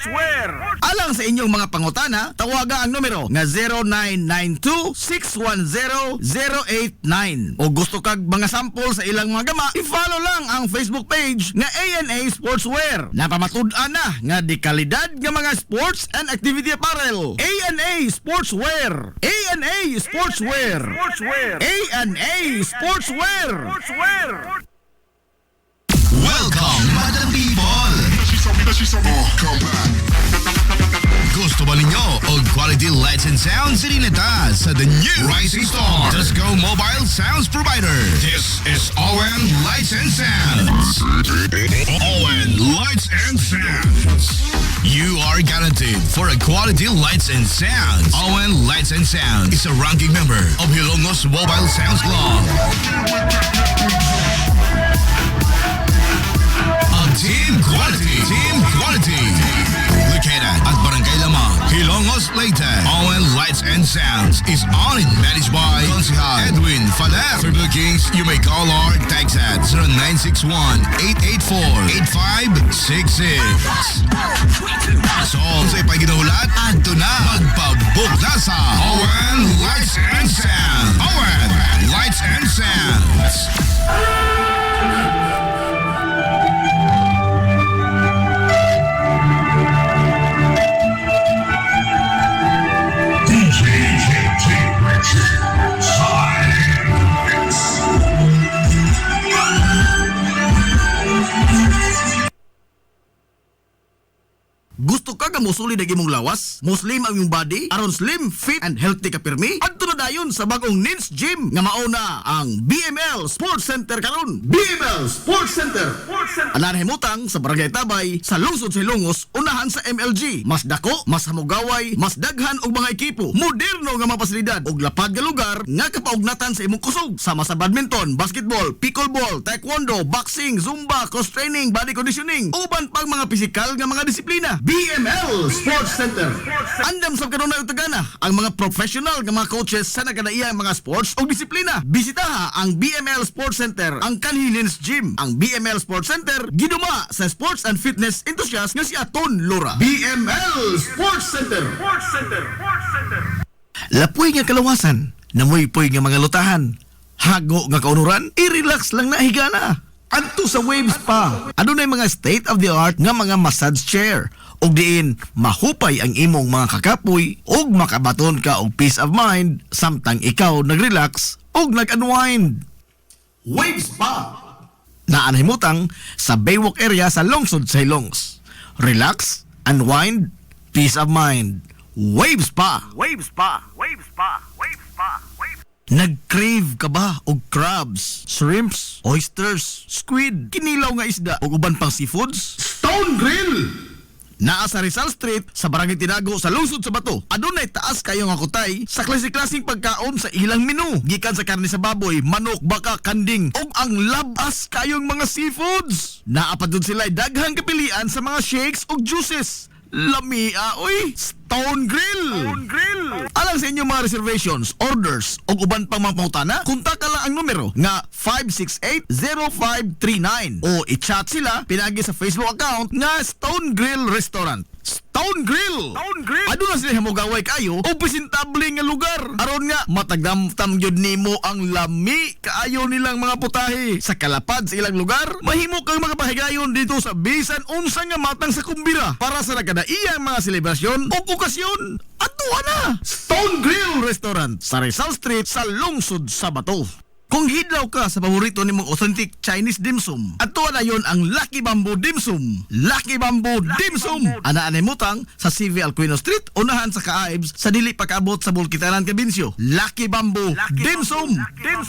Alang sa inyong mga pangutana, tawaga ang numero nga 0992-610-089. O gusto kag mga sample sa ilang mga gama, i-follow lang ang Facebook page nga A&A Sportswear. Napamatud-an na nga di kalidad nga mga sports and activity apparel. A&A Sportswear. A&A Sportswear. A&A Sportswear. Welcome, Madam People! Gusto ba ninyo og quality lights and sounds sa Rinata sa the new Rising Star Just Go Mobile Sounds Provider. This is ON Lights and Sounds. ON Lights and Sounds. You are guaranteed for a quality lights and sounds. ON Lights and Sounds is a ranking member of Hilongos Mobile Sounds Club. Team Quality. Located at Barangay Lamang, Hilongos, Leyte. ON Lights and Sounds is owned and managed by Consihal Edwin Falef. For bookings, you may call or text at 0961-884-8566. So, sa ipay ginahulat, adto na magpabook na sa ON Lights and Sounds. ON Lights and Sounds. Gusto ka musuli na imong lawas? Muslim ang iyong body? Aron slim, fit, and healthy ka pirmi? Adto na dayon sa bagong Nins Gym nga mauna ang BML Sports Center karon. BML Sports Center. Anarhimutang sa Barangay Tabay sa lungsod sa Ilongos, unahan sa MLG. Mas dako, mas hamugaway, mas daghan og mga ekipo. Moderno nga mga pasilidad og lapad nga lugar nga kapaugnatan sa imong kusog. Sama sa badminton, basketball, pickleball, taekwondo, boxing, zumba, cross training, body conditioning, uban pang mga pisikal nga mga disiplina. BML Sports Center. Andam sa kanunay utagana ang mga professional nga mga coaches sa nagkadaiya mga sports o disiplina. Bisitaha ang BML Sports Center, ang Kanhilins Gym. Ang BML Sports Center giduma sa sports and fitness enthusiast nga si Aton Lora. BML Sports Center. Lapoy nga kalawasan, namoy-poy nga mga lutahan, hago nga kaunuran, i-relax lang na higana. Adto sa Waves Spa. Adunay mga state-of-the-art nga mga massage chair. Og diin, mahupay ang imong mga kakapoy og makabaton ka og peace of mind samtang ikaw nag-relax og nag-unwind. Waves Spa. Naanhimutang sa Baywalk area sa lungsod sa Hilongos. Relax, unwind, peace of mind. Waves Spa. Nag-crave ka ba og crabs, shrimps, oysters, squid, kinilaw nga isda o uban pang seafoods? Stone Grill! Naa sa Rizal Street sa Barangay Tinago sa lungsod sa Bato. Adunay taas kayo nga kutay sa klase-klaseng pagkaon sa ilang menu. Gikan sa karne sa baboy, manok, baka, kanding ug ang labas kayong mga seafoods. Naa pa dun sila daghang kapilian sa mga shakes ug juices. Lamia, oy! Stone Grill! Alang sa inyong mga reservations, orders, o uban pang mga pangutana, kontak ka lang ang numero nga 568-0539 o i-chat sila pinagi sa Facebook account nga Stone Grill Restaurant. Stone Grill! Aduna sila hamugaway kayo o presentable nga lugar. Aron nga, matagdamtam yun nimo ang lami kaayo nilang mga putahe. Sa kalapad sa ilang lugar, mahimo kang makapahigayon dito sa bisan unsa nga matang sa kumbira para sa nagkadaiyang mga selebrasyon o okasyon. Atuwa na! Stone Grill Restaurant sa Rizal Street sa lungsod sa Bato. Kung hidlaw ka sa paborito nimong authentic Chinese dim sum, atuwa na yon ang Lucky Bamboo Dim Sum. Lucky Bamboo Dim Sum! Anaan mutang sa CV Alcuino Street, unahan sa Kaaibs, sa dili pagkaabot sa Bulkitanan, Cabinsyo. Lucky Bamboo Dim Sum!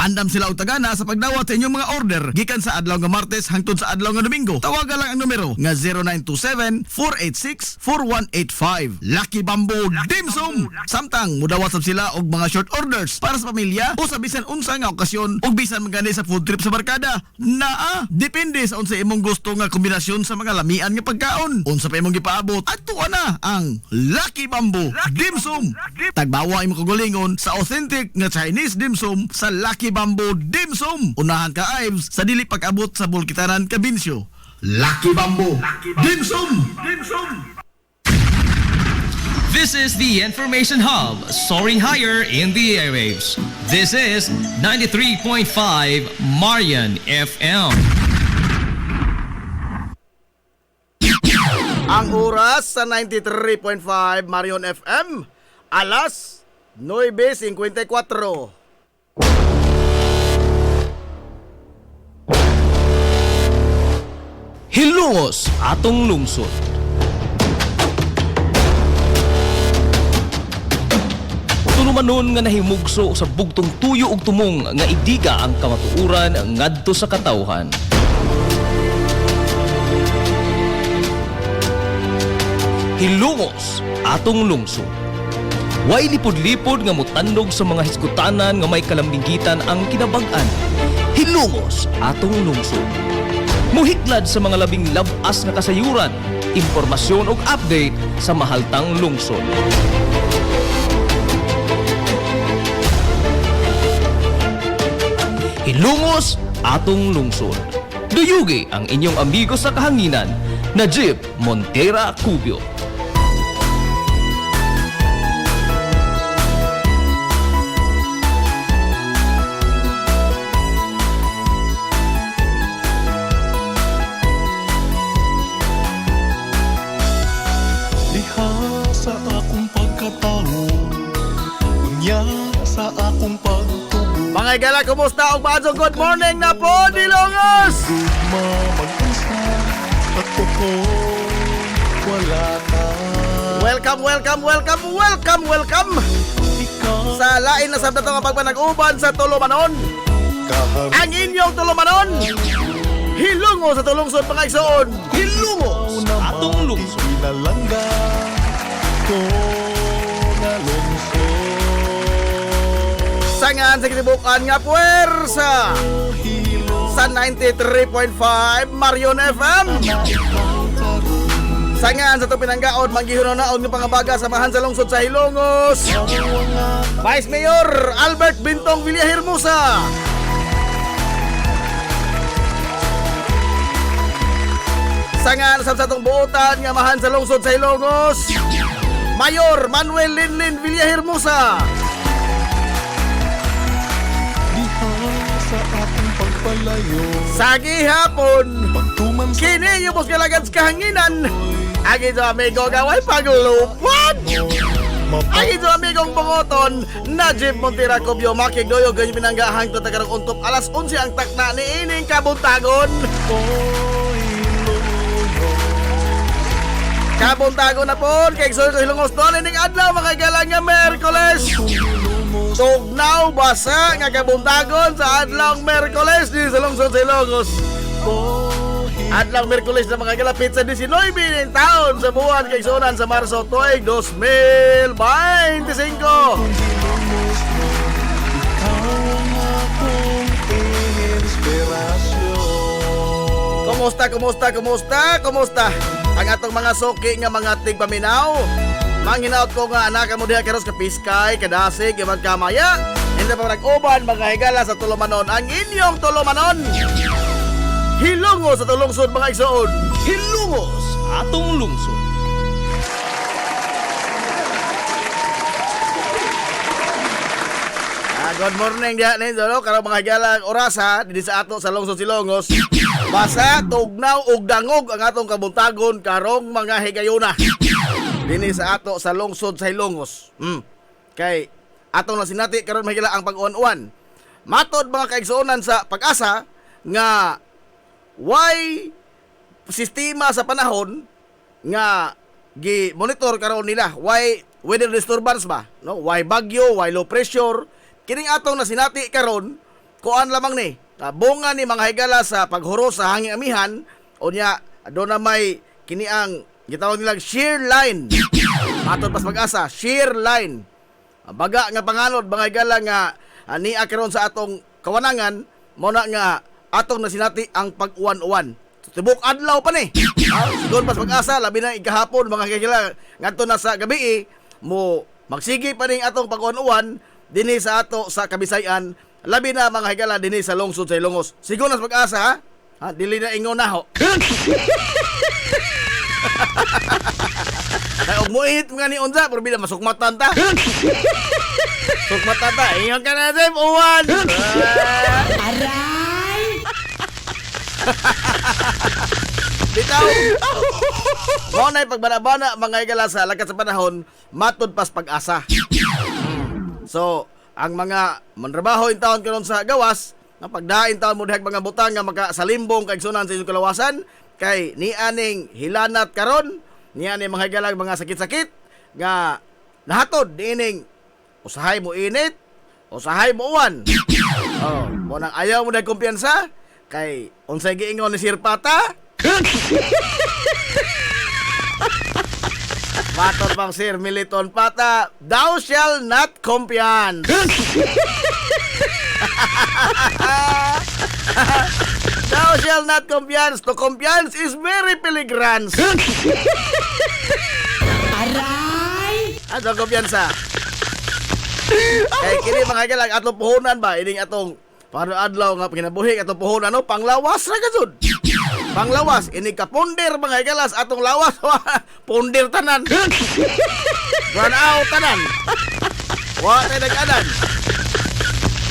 Andam sila utagana sa pagdawat sa inyong mga order, gikan sa adlaw nga Martes hangtod sa adlaw nga Domingo. Tawagan lang ang numero nga 0927-486-4185. Lucky Bamboo Dim Sum! Samtang mudawat sila og mga short orders para sa pamilya o sa bisan unsa nga okasyon o bisan magani sa food trip sa barkada. Depende sa unsa imong gusto nga kombinasyon sa mga lamian nga pagkaon. Unsa pa imong gipaabot, atuwa na ang Lucky Bamboo Dim Sum. Tagbawa imong kagulingon sa authentic nga Chinese dim sum sa Lucky Bamboo Dim Sum. Unahan ka Ives sa dili pag-abot sa Bulkitanan, Cabinsyo. Lucky Bamboo Dim Sum. This is the Information Hub, soaring higher in the airwaves. This is 93.5 Marian FM. Ang oras sa 93.5 Marion FM, alas 9:54. Hilongos, atong lungsod. manon nga nahimugso sa bugtong tuyo ug tumong nga idiga ang kamatuuran ngadto sa katawhan. Hilungos atong lungsod. Way lipod-lipod nga mutandog sa mga hiskutanan nga may kalambigitan ang kinabag-an. Hilungos atong lungsod. Muhiklad sa mga labing labas nga kasayuran, impormasyon ug update sa mahaltang lungsod. Hilungos atong lungsod. Duyugi ang inyong amigo sa kahanginan, Najib Montera Cubio. Diha sa akong pagkatao, unya sa akong pagtubo. Mga igala, kumusta? Og maadtong good morning na po, Dilongos! Gugma mag-isa at ko wala ka. Welcome! Ikaw Sa lain na sabda to nga pagpanag-uban sa Tulumanon. kaharap Ang inyong Tulumanon, hilungo sa tulungsod mga igsoon. Hilungo na atong lungsod. pinalangga ko na lungsod. Sangan sa kitibukan nga puwersa Hilo sa 93.5 Marion FM. Sangan sa itong pinanggaon, manggihunaon ng pangabaga samahan sa lungsod sa Hilongos. Vice Mayor Albert Bintong Villahermosa. Sangan sa itong buotan nga mahan sa lungsod sa Hilongos, Mayor Manuel Linlin Villahermosa. diha sa akong pagpalayo, Sa gihapon, pagtuman sa kini yung bus kalagad sa kahanginan. Agi sa amigo gaway paglupad. Agi sa amigong bungoton, Najib Montera Cubio, makigdoyo ganyan pinanggahang to tagarang untop alas 11 ang takna ni ining kabuntagon. Kabuntagon na po, kay Soy Hilongos doon ining adlaw mga galang nga Merkoles. Tugnaw basa nga kabuntagon sa adlaw Merkoles di sa lungsod sa Hilongos. Adlaw Merkules na mga galapit sa 19 ng taon sa buwan kay sunan sa Marso tuig 2025. Kumusta? Ang atong mga suki nga mga tigpaminaw. Manghinaot ko nga anak mo diha karos ka Piskay, Kadasig, Imag Kamaya. Hindi pa nag-uban mga higala sa Tulumanon. Ang inyong Tulumanon. Hilungos sa tulungsod mga igsoon. Hilungos atong lungsod. Good morning diha ni Dolo karong mga higala orasa dinhi sa ato sa lungsod Silongos. Basa, tugnaw ug dangog ang atong kabuntagon karong mga higayuna. Dinhi sa ato sa lungsod sa Hilongos. Kay atong nasinati karon mahigala ang pag-uwan-uwan. Matod mga kaigsuonan sa pag-asa nga why sistema sa panahon nga gi-monitor karon nila, why weather disturbance ba, no? Why bagyo, why low pressure. Kining atong nasinati karon kuan lamang ni bunga ni mga higala sa paghuro sa hanging amihan unya adto na may kini ang gitawag nilang shear line. Matod pas pag-asa, shear line. Baga nga panganod mga higala nga niya karon sa atong kawanangan mo na nga atong nasinati ang pag-uwan-uwan. Tibok adlaw pa ni. Sigon pas pag-asa labi na ikahapon mga higala ngadto na sa gabi mo magsigi pa ning atong pag-uwan-uwan dinhi sa ato sa Kabisayan, labi na mga higala dinhi sa lungsod sa Ilongos. Sigo na sa pag-asa ha? Dili na ingon na ho. Ay og muinit nga ni unsa, pero bila masukmatan ta. Sukmatan ta, ingon ka na sa uwan. Aray! Bitaw. Mo na pagbana-bana mga higala sa lakat sa panahon, matod pas pag-asa. So, ang mga manrabaho in taon karon sa gawas, na pagdain taon mo dihag mga butang nga makasalimbong kay sunan sa inyong kalawasan, kay ni aning hilanat karon, ni aning mga higalag mga sakit-sakit nga nahatod niining usahay mo init, usahay mo uwan. Oh, mo nang ayaw mo na kumpiyansa kay unsay giingon ni Sir Pata? Maton pang Sir Militon Pata, thou shall not compiance. Thou shall not compiance. To compiance is very peligrans. Aray! Ano kumpiyansa? Kay kini mga galang atong puhunan ba? Ining atong para adlaw nga pinabuhi atong puhunan no panglawas ra gud. Panglawas ini kaponder mga galas atong lawas ponder tanan. Run out tanan. Wa tay nag-anan.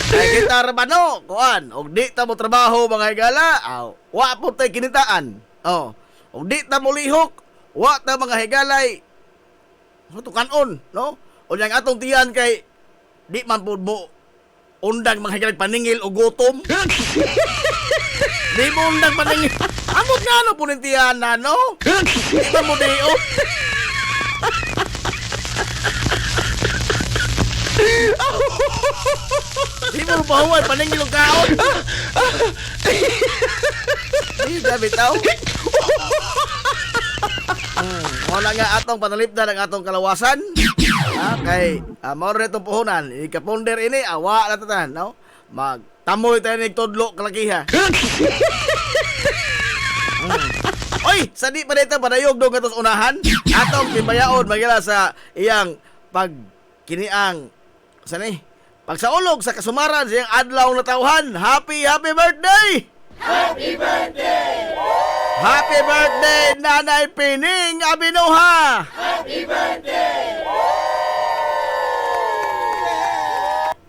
Kay kita rabano kuan og di ta mo trabaho mga higala. Wa po tay kinitaan. Oh, og di ta mo lihok. Wa ta mga higalay. Tukanon, no? O yang atong tiyan kay di man pud mo undang mga higalay paningil o gutom. Di mo undang paningil. Amot nga ano po nintiyan na, no? Di ba mo diyo? Di mo pahuwan paningil o kaon. Di ba bitaw? Wala nga atong panalipdan ang atong kalawasan. Kay mao rin itong puhunan. Ikaponder ini awa na tatan, no? Magtamoy tayo ng tudlo kalakiha. Oy, sadi pa dito padayog dong katos unahan. Atong timbayaon magila sa iyang pagkiniang sani pagsaulog sa kasumaran sa iyang adlaw na tawhan. Happy birthday! Happy birthday! Happy birthday, Nanay Pining Abinoha! Happy birthday!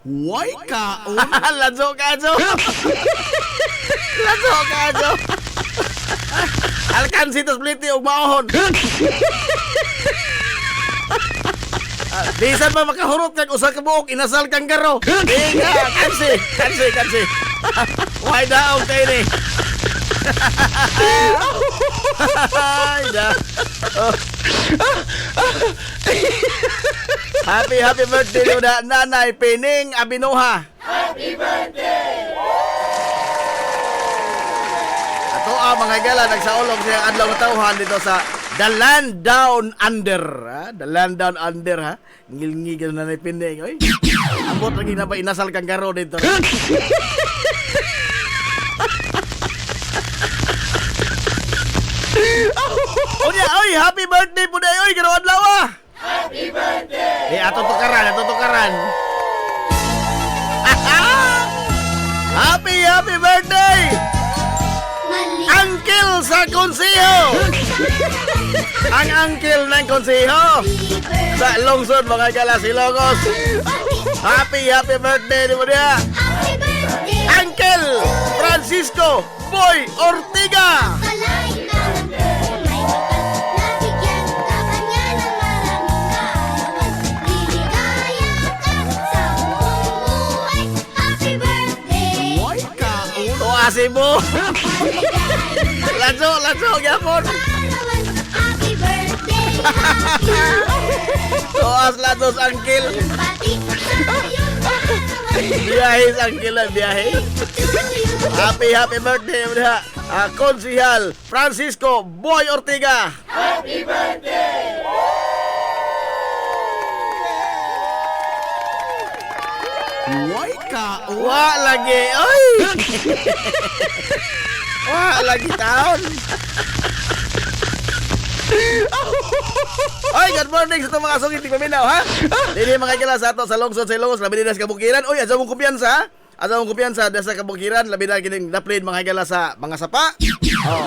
Why kaon? Lazo kajo! Lazo kajo! Alkansitos pliti og maohon! Bisan pa makahurot kag usa ka buok inasal kang garo. Diga, kansi. Why daw kay ni? Ay da. Happy birthday udah Nanay Pining Abinoha. Happy birthday. Ato mga gala nagsaulog sa adlaw nga tawhan dito sa The Land Down Under, ha? The Land Down Under, ha? Ngil-ngil na Nanay Pining, oy. Ambot lagi na ba inasal kang garo dito. Oy, happy birthday po day, oy, garo adlaw ah. Happy birthday. Ato tukaran. Happy birthday. Uncle sa konseho. Ang uncle ng konseho sa lungsod mga galas Ilocos. Happy birthday mo dia. Uncle Francisco Boy Ortiga. Cebu. Lazo gyapon. Happy birthday. Toas lados angkil. Biyahe angkil biyahe. Happy birthday udah. Konsihal Francisco Boy Ortiga. Happy birthday. Wah lagi, oi. Wah lagi tahun. Oy, good morning sa mga sungit di paminaw, ha? Dili mga kila sa ato sa lungsod sa Ilocos, labi na sa kabukiran. Oy, asa mong kumpiyansa? Asa mong kumpiyansa sa kabukiran, labi na kining daplin mga kila sa mga sapa.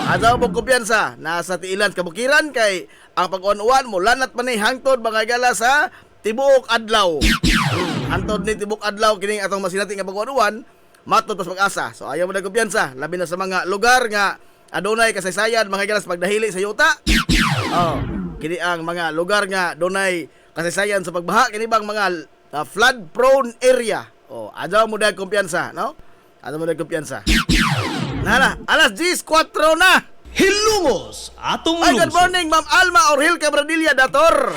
Asa mong kumpiyansa nasa tiilan kabukiran kay ang pag-uwan mo lanat man ni hangtod mga kila sa tibuok adlaw. Antod ni tibok adlaw kining atong masinati nga pag-uwan, matud pas pag-asa. So ayaw mo na kumpiyansa, labi na sa mga lugar nga adunay kasaysayan mga galas pagdahili sa yuta. Kini ang mga lugar nga dunay kasaysayan sa pagbaha, kini bang mga flood prone area. Ayaw mo na kumpiyansa, no? Ayaw mo na kumpiyansa. Nala, alas 10:04 na. Hilungos atong Ay, lungsod. good morning, Ma'am Alma Orhil Cabradilla Dator.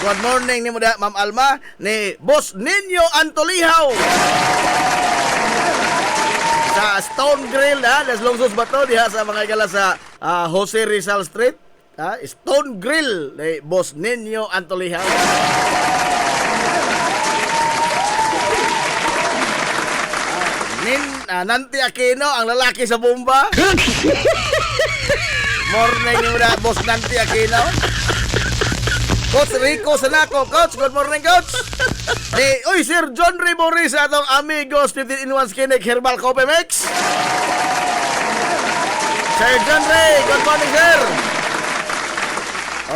Good morning ni mo da, Ma'am Alma, ni Boss Ninyo Antolihaw. Sa Stone Grill, ha? Las Longsos ba to? Diha sa mga igala sa Jose Rizal Street. Stone Grill ni Boss Ninyo Antolihaw. Nanti Aquino, ang lalaki sa bomba. Morning ni mo da, Boss Nanti Aquino. Coach Rico Sanako, Coach. Good morning, Coach. Uy, Sir John Ray Morris, atong Amigos 15-in-1 Skinik Herbal Coffee Mix. Sir John Ray, good morning, sir.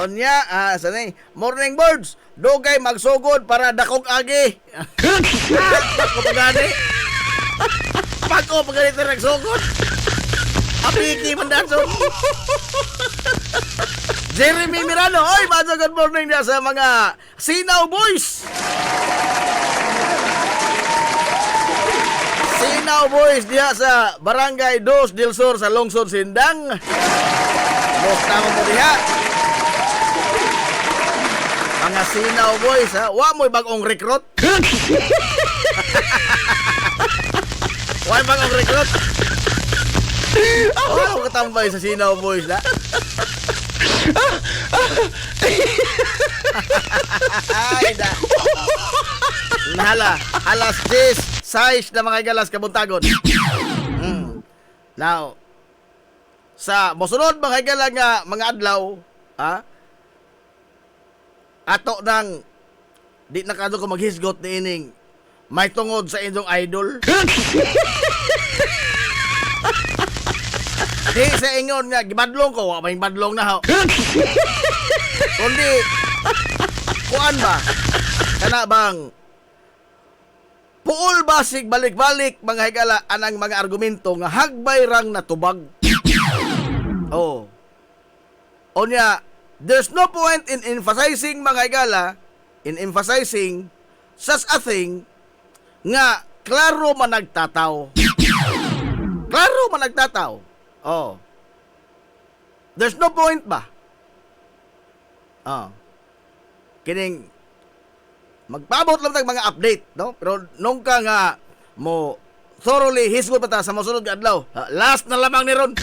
Onya, sanay. Morning, birds. Dugay magsugod para dakog agi. Pag-o pagani. Pag-o pagani ito nagsugod. Apiki mandason. Jeremy Mirano, oy, bago good morning na sa mga Sinaw Boys. Sinaw Boys diha sa Barangay 2 del Sur sa Lungsod Sindang. Musta mo diha? Mga Sinaw Boys, ha? Wa mo'y bagong recruit. Wa mo'y bagong recruit. Ano katambay sa Sinaw Boys, na? Ay, da. Alas 10, size na mga galas kabuntagon. Now, sa mosunod mga galang nga mga adlaw, ato nang di na kadto ko maghisgot ni ining may tungod sa inyong idol. Di sa ingon nga, gibadlong ko, wa may badlong na ho. Kundi, kuan ba? Kana bang, puol basig balik-balik mga higala anang mga argumento nga hagbay rang natubag. Oh. Onya, there's no point in emphasizing mga higala, in emphasizing such a thing nga klaro man nagtataw. Klaro man nagtataw. Oh. There's no point ba? Kining magpabot lang tag mga update, no? Pero nung ka nga mo thoroughly hisgot pa ta sa mosunod nga adlaw. Last na lamang ni ron.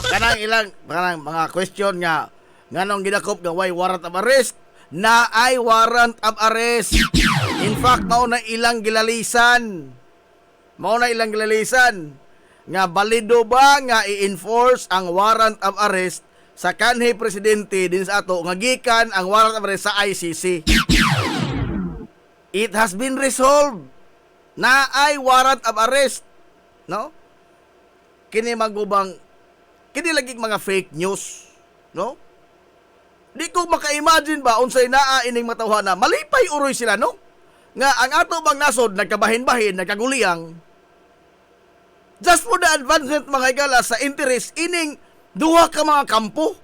kanang mga question nga nganong gidakop nga why warrant of arrest? Na ay warrant of arrest. In fact, mao na ilang gilalisan. Nga balido ba nga i-enforce ang warrant of arrest sa kanhi presidente din sa ato nga gikan ang warrant of arrest sa ICC. It has been resolved na ay warrant of arrest, no? Kini magubang kini lagi mga fake news, no? Di ko maka-imagine ba unsay naa ining matawhana. Malipay uroy sila, no? Nga ang ato bang nasod nagkabahin-bahin, nagkaguliyang just for the advancement mga higala sa interest ining duha ka mga kampo.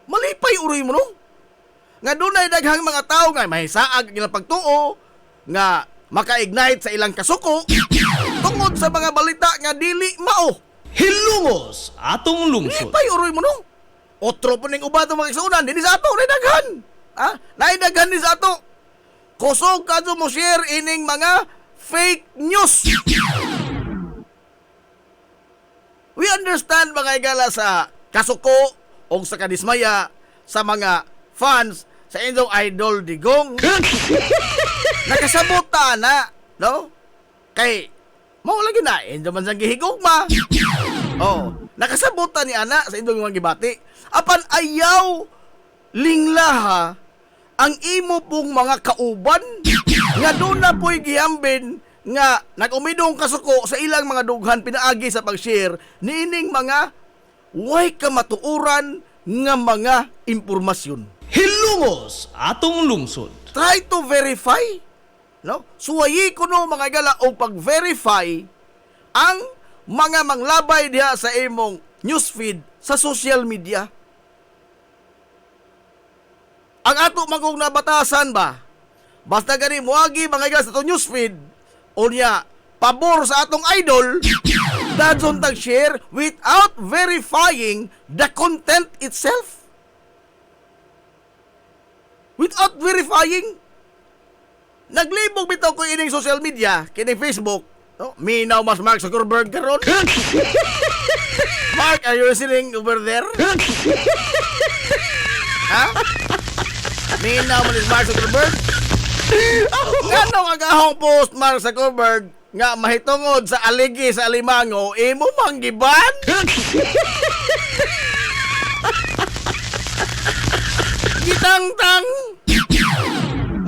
Malipay uroy mo, no? Nga dunay daghang mga tao nga may saag ilang pagtuo nga maka-ignite sa ilang kasuko tungod sa mga balita nga dili mao. Hilungos atong lungsod. Malipay uroy mo, no? Otro po ning uba itong mga isunan, hindi sa ato, naidaghan. Naidaghan din sa ato. Kusog ka mo share ining mga fake news. We understand mga igala sa kasuko o sa kadismaya sa mga fans sa inyong idol Digong. Nakasabot na, no? Kay, mao lagi na, inyo man sang gihigugma. Oh, nakasabot ni ana sa inyong mga gibati. Apan ayaw linglaha ang imo pong mga kauban nga doon na po'y gihambin nga nag-umidong kasuko sa ilang mga dughan pinaagi sa pag-share niining mga way kamatuuran nga mga impormasyon. Hilungos atong lungsod. Try to verify, no? Suwayi ko no mga gala o pag-verify ang mga manglabay diha sa imong newsfeed sa social media. Ang ato magong nabatasan ba? Basta gani muagi mga guys sa newsfeed, unya pabor sa atong idol, Dadson tag-share without verifying the content itself. Without verifying. Naglibog bitaw ko ining social media, kining Facebook. No? Minaw mas Mark Zuckerberg karon. Mark, are you listening over there? Ha? Minaw man is Mark Zuckerberg? Ngano nga gahong post Mark Zuckerberg nga mahitungod sa aligi sa alimango, imo manggiban? Gitang-tang.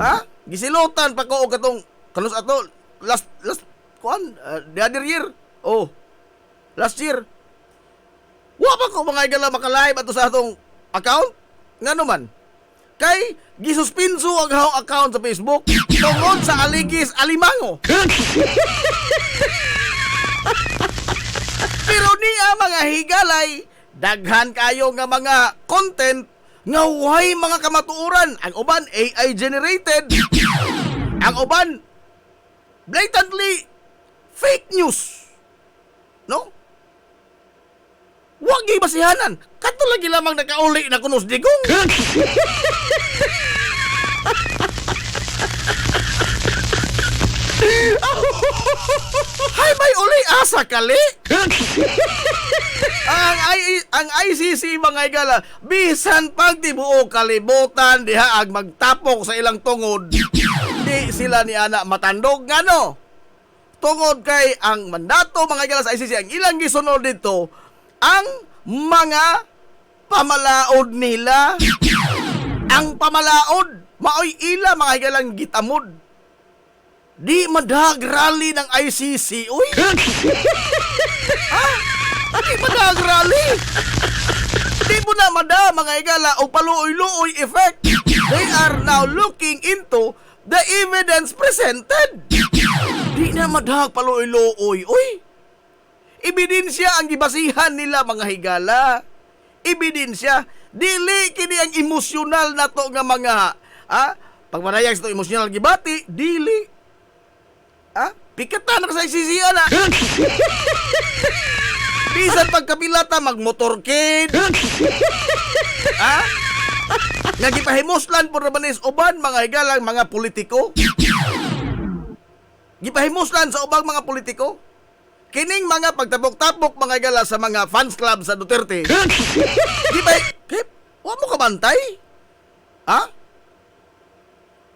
Ha? Gisilutan pa ko og katong kanus ato last kuan the other year. Oh. Last year. Wa pa ko mga igala maka-live ato sa atong account. Ngano man? Kay gisuspinso ang hawang account sa Facebook tungod sa aligis alimango. Pero niya mga higalay, daghan kayo nga mga content nga way mga kamatuoran. Ang uban AI generated. Ang uban blatantly fake news. No? Wag gyud basihanan. Kadto lagi lamang nakauli na kunos digong. Hay may uli asa kali. ang ICC mga igala bisan pag tibuo kalibutan diha ag magtapok sa ilang tungod. Di sila ni ana matandog ngano. Tungod kay ang mandato mga igala sa ICC ang ilang gisunod dito ang mga pamalaod nila. Ang pamalaod maoy ila mga higalang gitamod. Di madag rally ng ICC. Uy! Ha? Di madag rally. Di mo na mada mga higala o paluoy-luoy effect. They are now looking into the evidence presented. Di na madag paluoy-luoy. Uy! Ebidensya ang gibasihan nila mga higala. Ebidensya. Dili kini ang emosyonal na to nga mga pagmanayag sa to emosyonal gibati, dili. Pikatan na sa isisiya na. Bisan pagkapilata magmotorkid. Nagipahimuslan po naman is uban mga higalang mga politiko. Gipahimuslan sa ubang mga politiko. Kining mga pagtapok-tapok mga higala sa mga fans club sa Duterte. Di ba? Wa mo kabantay?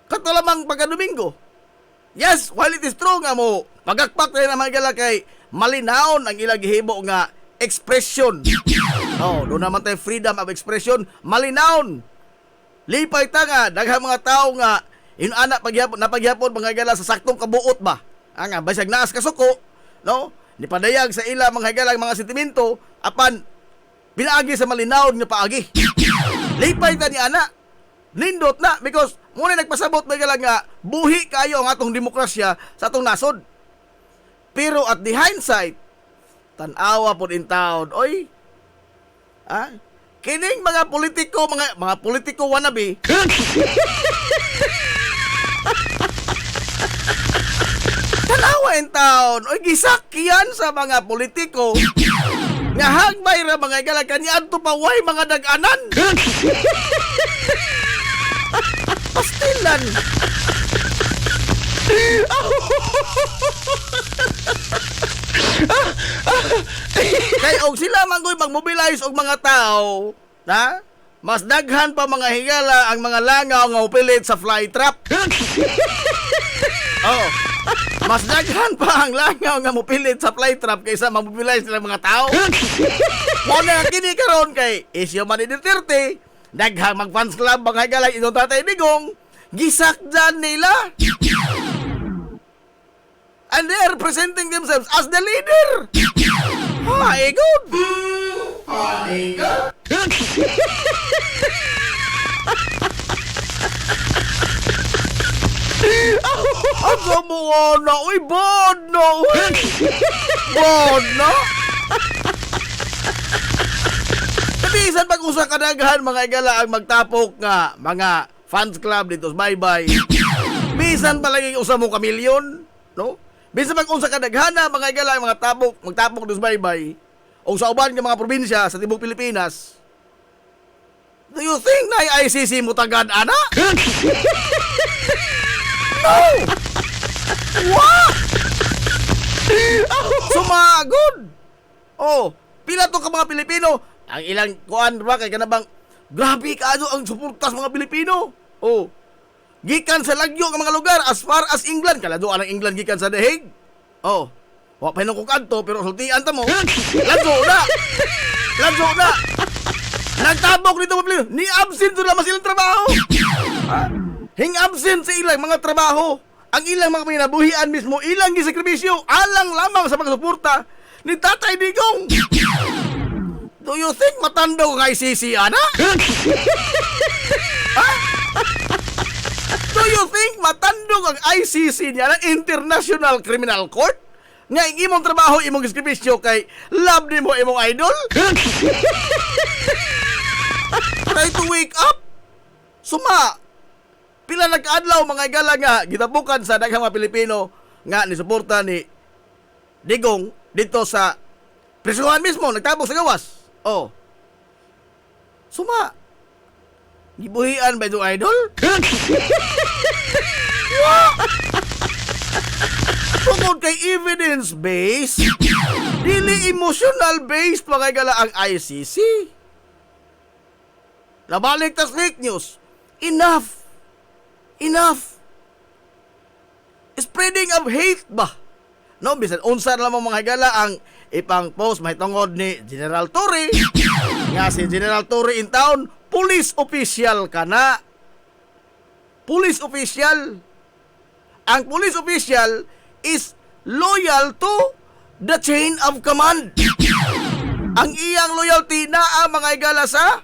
Kato lamang pagka-Domingo. Yes, while it is true nga mo, pagakpak rin ang mga gala kay malinaon ang ilang gihibo nga expression. Doon naman tayo freedom of expression, malinaon. Lipay ta nga, daghang mga tao nga, inana napagyapon mga gala sa saktong kabuot ba? Nga, basag naas kasuko, no? Nipadayag sa ila mga galang mga sentimento, apan, pinaagi sa malinaon nga paagi. Lipay ta ni ana. Nindot na because muna nagpasabot may galang nga buhi kayo ang atong demokrasya sa atong nasod. Pero at the hindsight, tanawa po in town, oy, kining mga politiko wannabe, tanawa in town, oy, gisakyan sa mga politiko, nga hagbay ra mga galang kanyan to paway mga dag-anan. Pastilan. Kay og sila manggoy mag-mobilize og mga tao, mas daghan pa mga higala ang mga langaw nga upilit sa fly trap. Mas daghan pa ang langaw nga mupilit sa fly trap kaysa mag-mobilize ng mga tao. Mo na kini karon kay isyo man ni Duterte. Daghang mag-fans club mga higala inong Tatay Digong, gisakdan nila. And they are presenting themselves as the leader. Ay, good. Ay, good. Ang sabuha na, uy, bod na, uy. Bod na. Bisan pag-usa kadaghan mga igala ang magtapok nga mga fans club dito sa bye-bye. Bisan palagi usa mo kamilyon, no? Bisa mag-unsa kadaghana mga igala mga magtapok dos baybay o sa uban nga mga probinsya sa tibok Pilipinas. Do you think na ICC mo tagad ana? No! What? Sumagod! Oh, pila to ka mga Pilipino? Ang ilang kuan ba kay kanabang grabe kaado ang suporta sa mga Pilipino. Oh. Gikan sa lagyo ng mga lugar as far as England. Kalado ang England gikan sa The Hague. Oh. Wa pa nang kukanto pero sultian ta mo. Lagyo na. Lagyo na. Nagtabok dito mga Pilipino. Ni absent sila mas ilang trabaho. Ha? Hing absent sa ilang mga trabaho. Ang ilang mga pinabuhian mismo ilang gisakripisyo alang lamang sa pagsuporta ni Tatay Digong. Do you think matando kay ICC, ana? Ha? Do you think matando ang ICC niya na International Criminal Court? Nga imong trabaho imong gisakripisyo kay love ni mo imong idol? Try to wake up. Suma, pila nagkaadlaw mga igala nga gitabukan sa daghang mga Pilipino nga ni suporta ni Digong dito sa prisuhan mismo nagtabok sa gawas. Oh. Suma, gibuhian ba itong idol? Tungkol kay evidence-based, dili emotional-based mga igala ang ICC. Nabalik tas fake news. Enough. Enough. Spreading of hate ba? No, bisan unsa lamang mga higala ang ipang post mahitungod ni General Torre. Nga si General Torre in town, police official kana. Police official. Ang police official is loyal to the chain of command. Ang iyang loyalty na ang mga higala sa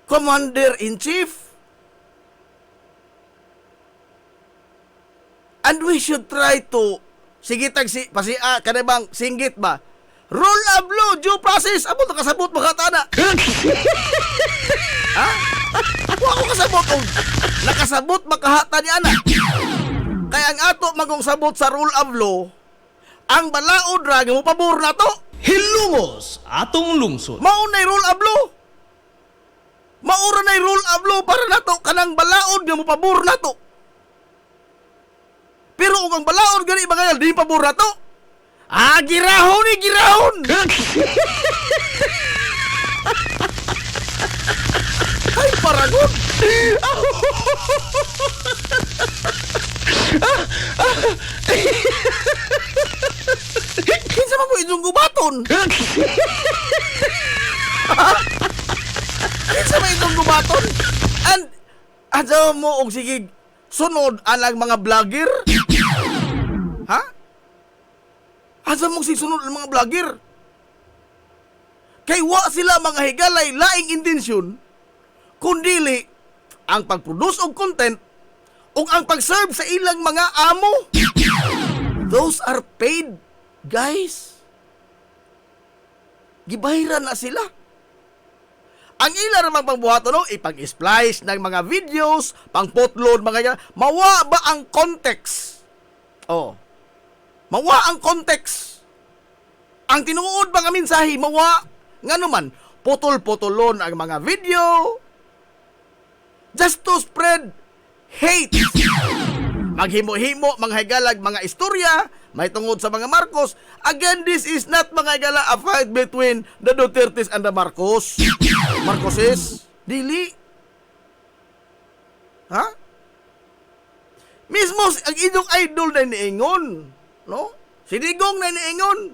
Commander-in-Chief. And we should try to sige tag kanibang singgit ba? Rule of law, due process. Amo to kasabot makatana. Ha? Wa ko kasabot og nakasabot makahata ni ana. Kaya ang ato magong sabot sa rule of law, ang balaod ra mo pabor na to. Hilungos atong lungsod. Maunay rule of law. Maura na rule of law para nato kanang balaod nga mo pabor nato. Pero kung ang balaod gani bagay di pabor nato. Ah, girahon ni girahon. Ay paragon. Kinsa man mo idong gubaton? Kinsa may itong gubaton? And asa mo og sige sunod alang mga vlogger? Ha? Asa mo sige sunod ang mga vlogger? Kay wa sila mga higalay laing intensyon kundili ang pag-produce og content ug ang pag-serve sa ilang mga amo. Those are paid, guys. Gibahiran na sila. Ang ila namang pangbuhaton no, ipag-splice ng mga videos, pang-potload, mga yan. Mawa ba ang context? Oh. Mawa ang context. Ang tinuod ba nga mensahe, mawa. Nga naman, putol-putulon ang mga video. Just to spread hate. Maghimo-himo, mga higalag, mga istorya, may tungod sa mga Marcos. Again, this is not mga higala a fight between the Dutertes and the Marcoses. Dili. Ha? Mismo, ang inyong idol na iniingon. No? Si Digong na iniingon.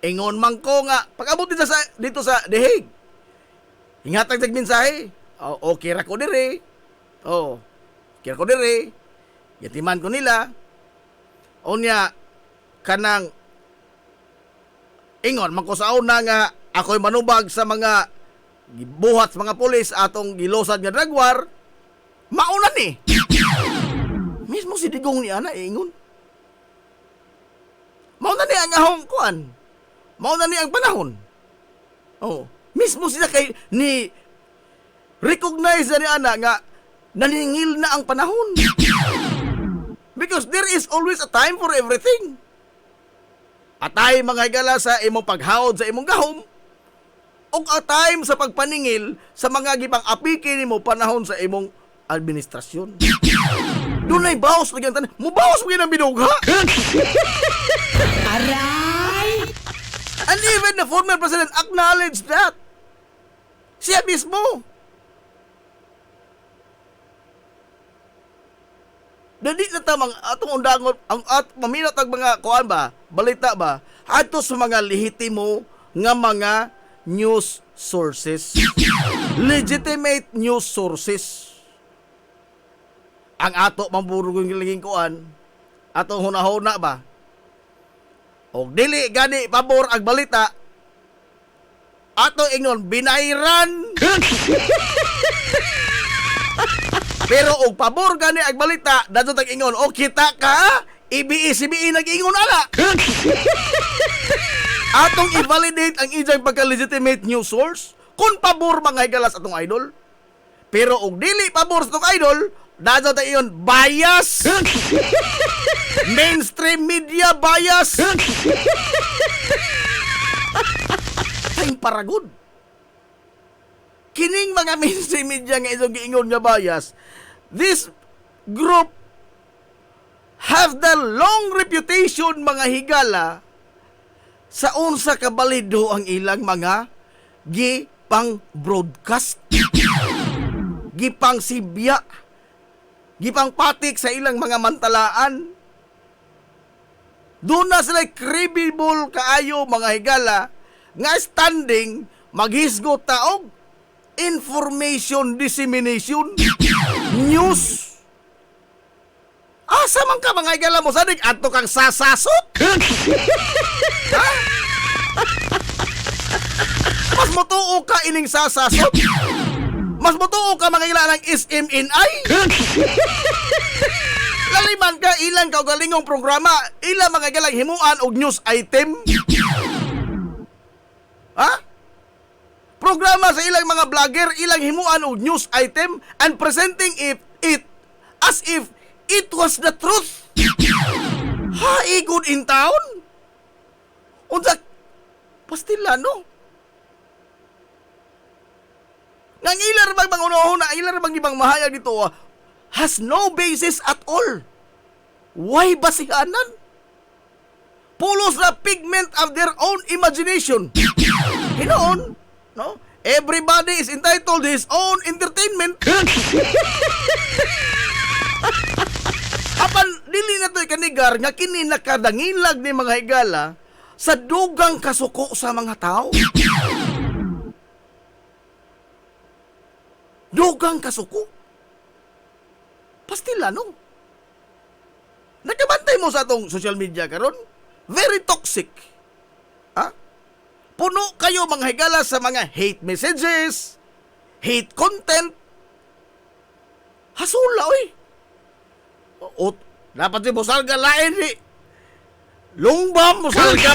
Ingon man ko nga. Pag-abot dito sa The Hague. Hingatag mensahe. Oh, okay ra ko dire. Oh, kira ko dire. Yatiman ko nila. Unya kanang ingon man ko sa una nga ako'y manubag sa mga gibuhat sa mga pulis atong gilosad nga drug war. Mauna ni. Mismo si Digong ni ana ingon. Mauna ni ang ahong kuan. Mauna ni ang panahon. Oh, mismo sila kay ni recognize na ni ana nga naningil na ang panahon. Because there is always a time for everything. Atay mga higala sa imong paghawod sa imong gahom, o a time sa pagpaningil sa mga gibang apiki nimo panahon sa imong administrasyon. Dunay bawas lagi ang tanan. Mubawas mo ang binugha. Aray! And even the former president acknowledged that. Siya mismo. Dadi na tamang atong undangon ang maminat ang mga kuan ba, balita ba, ato sa mga lehitimo nga mga news sources. Legitimate news sources. Ang ato mamburugong laging kuan, atong hunahuna ba? O dili gani pabor ang balita, ato ingon binayran. Pero og pabor gani ang balita, dato tag ingon, o kita ka, ibi-isibi nag-ingon ala. Atong i-validate ang ijang pagka-legitimate news source kung pabor mga higalas atong idol. Pero og dili pabor sa atong idol, dato tag ingon bias. Mainstream media bias. Ay paragod. Kining mga mainstream media nga isong giingon nga bias, this group have the long reputation mga higala sa unsa ka balido ang ilang mga gipang broadcast, gipang sibya, gipang patik sa ilang mga mantalaan. Doon na sila credible kaayo mga higala nga standing maghisgot taog information dissemination news. Asa man ka mga higala mo sadig adto kang sasasot? Ha? Mas motuo ka ining sasasot? Mas motuo ka mga higala ng SMNI? Laliman ka ilang kaugalingong programa, ilang mga higala himuan og news item? Ha? Programa sa ilang mga vlogger, ilang himuan og news item and presenting it as if it was the truth. Haigod in town? Unsa pastilano? Nang ilar bang mangunahon na ilar bang ibang mahayag dito has no basis at all. Why basihanan? Pulos na pigment of their own imagination. Hinoon, no? Everybody is entitled to his own entertainment. Apan dili na to'y kanigar nga kini nakadangilag ni mga higala sa dugang kasuko sa mga tao. Dugang kasuko. Pastila, no? Nakabantay mo sa atong social media karon? Very toxic. Ha? Puno kayo mga higala sa mga hate messages, hate content. Hasula, oy. O, dapat si Musalga lain ni Lungbam, Musalga.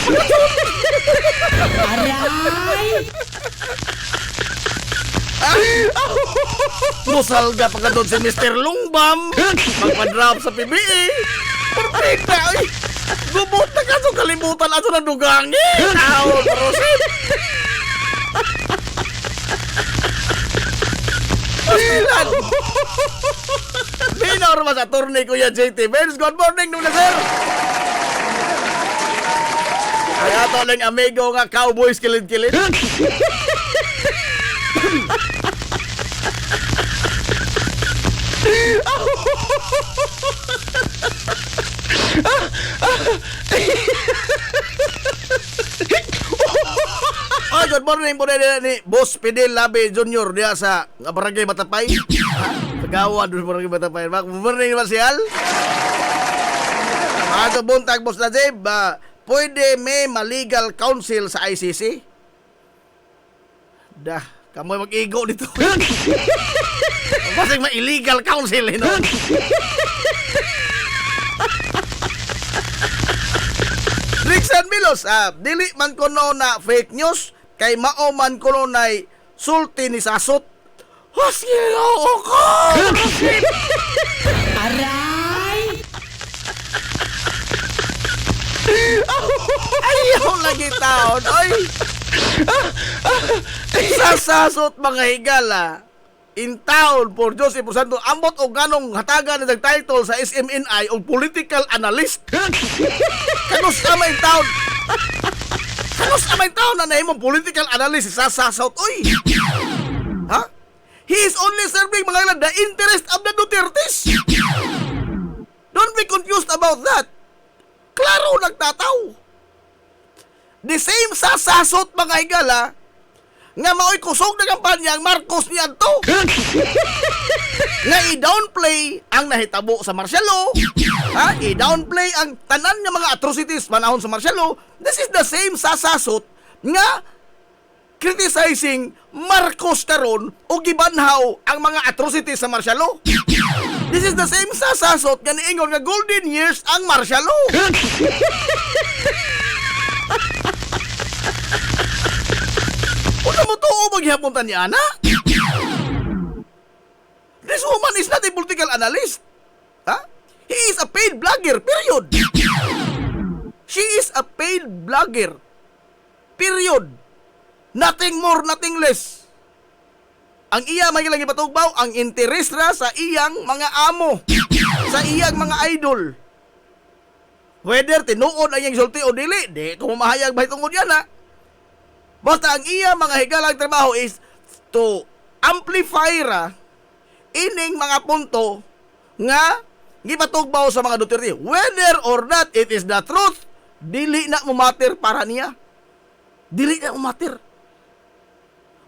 Musalga pa ka doon si Mr. Lungbam. Magpa-drop sa PBE. Perfecta, oy. Gubot na ka so kalimutan ato na dugangi. Tao, proceed. Pasilan. Minor mas attorney Kuya JT Benz. Good morning nung na sir. Ay ato lang amigo nga cowboys kilid-kilid. Oh, good morning po ni Boss Fidel Labe Jr. diya sa Barangay Batapay. Kagawa doon sa Barangay Batapay. Good morning naman siyal. Ato buntag Boss Najib, pwede may ma-legal counsel sa ICC? Dah, kamoy mag-igo dito. Basig ma-illegal counsel, no? Rickson Milos, dili man kuno na fake news, kay mao man kuno na'y sulti ni sasot. Huwag ko! Aray! Ayaw lagi taon, oy. Sasasot mga higala. In town for Joseph Santo, ambot o ganong hatagan ng title sa SMNI o political analyst. Kanus ka may town. Kanus ka may town na nahimong political analyst sa sasasot, oy. Ha? He is only serving mga ilan the interest of the Dutertes. Don't be confused about that. Klaro nagtataw. The same sasasot mga higala nga maoy kusog na kampanya ang Marcos niya to. Nga i-downplay ang nahitabo sa martial law. Ha? I-downplay ang tanan nga mga atrocities manahon sa martial law. This is the same sasasot nga criticizing Marcos karon o gibanhaw ang mga atrocities sa martial law. This is the same sasasot nga niingon nga golden years ang martial law. Una mo to maghihapuntan ni Ana? This woman is not a political analyst. Ha? He is a paid blogger, period. She is a paid blogger. Period. Nothing more, nothing less. Ang iya may lang ipatugbaw, ang interes ra sa iyang mga amo, sa iyang mga idol. Whether tinuod ang iyang sulti o dili, di ko mamahayag ba tungod yan ha. Basta ang iya mga higalang trabaho is to amplify ra ining mga punto nga gipatugbaw sa mga Duterte. Whether or not it is the truth, dili na mo matter para niya. Dili na mo matter.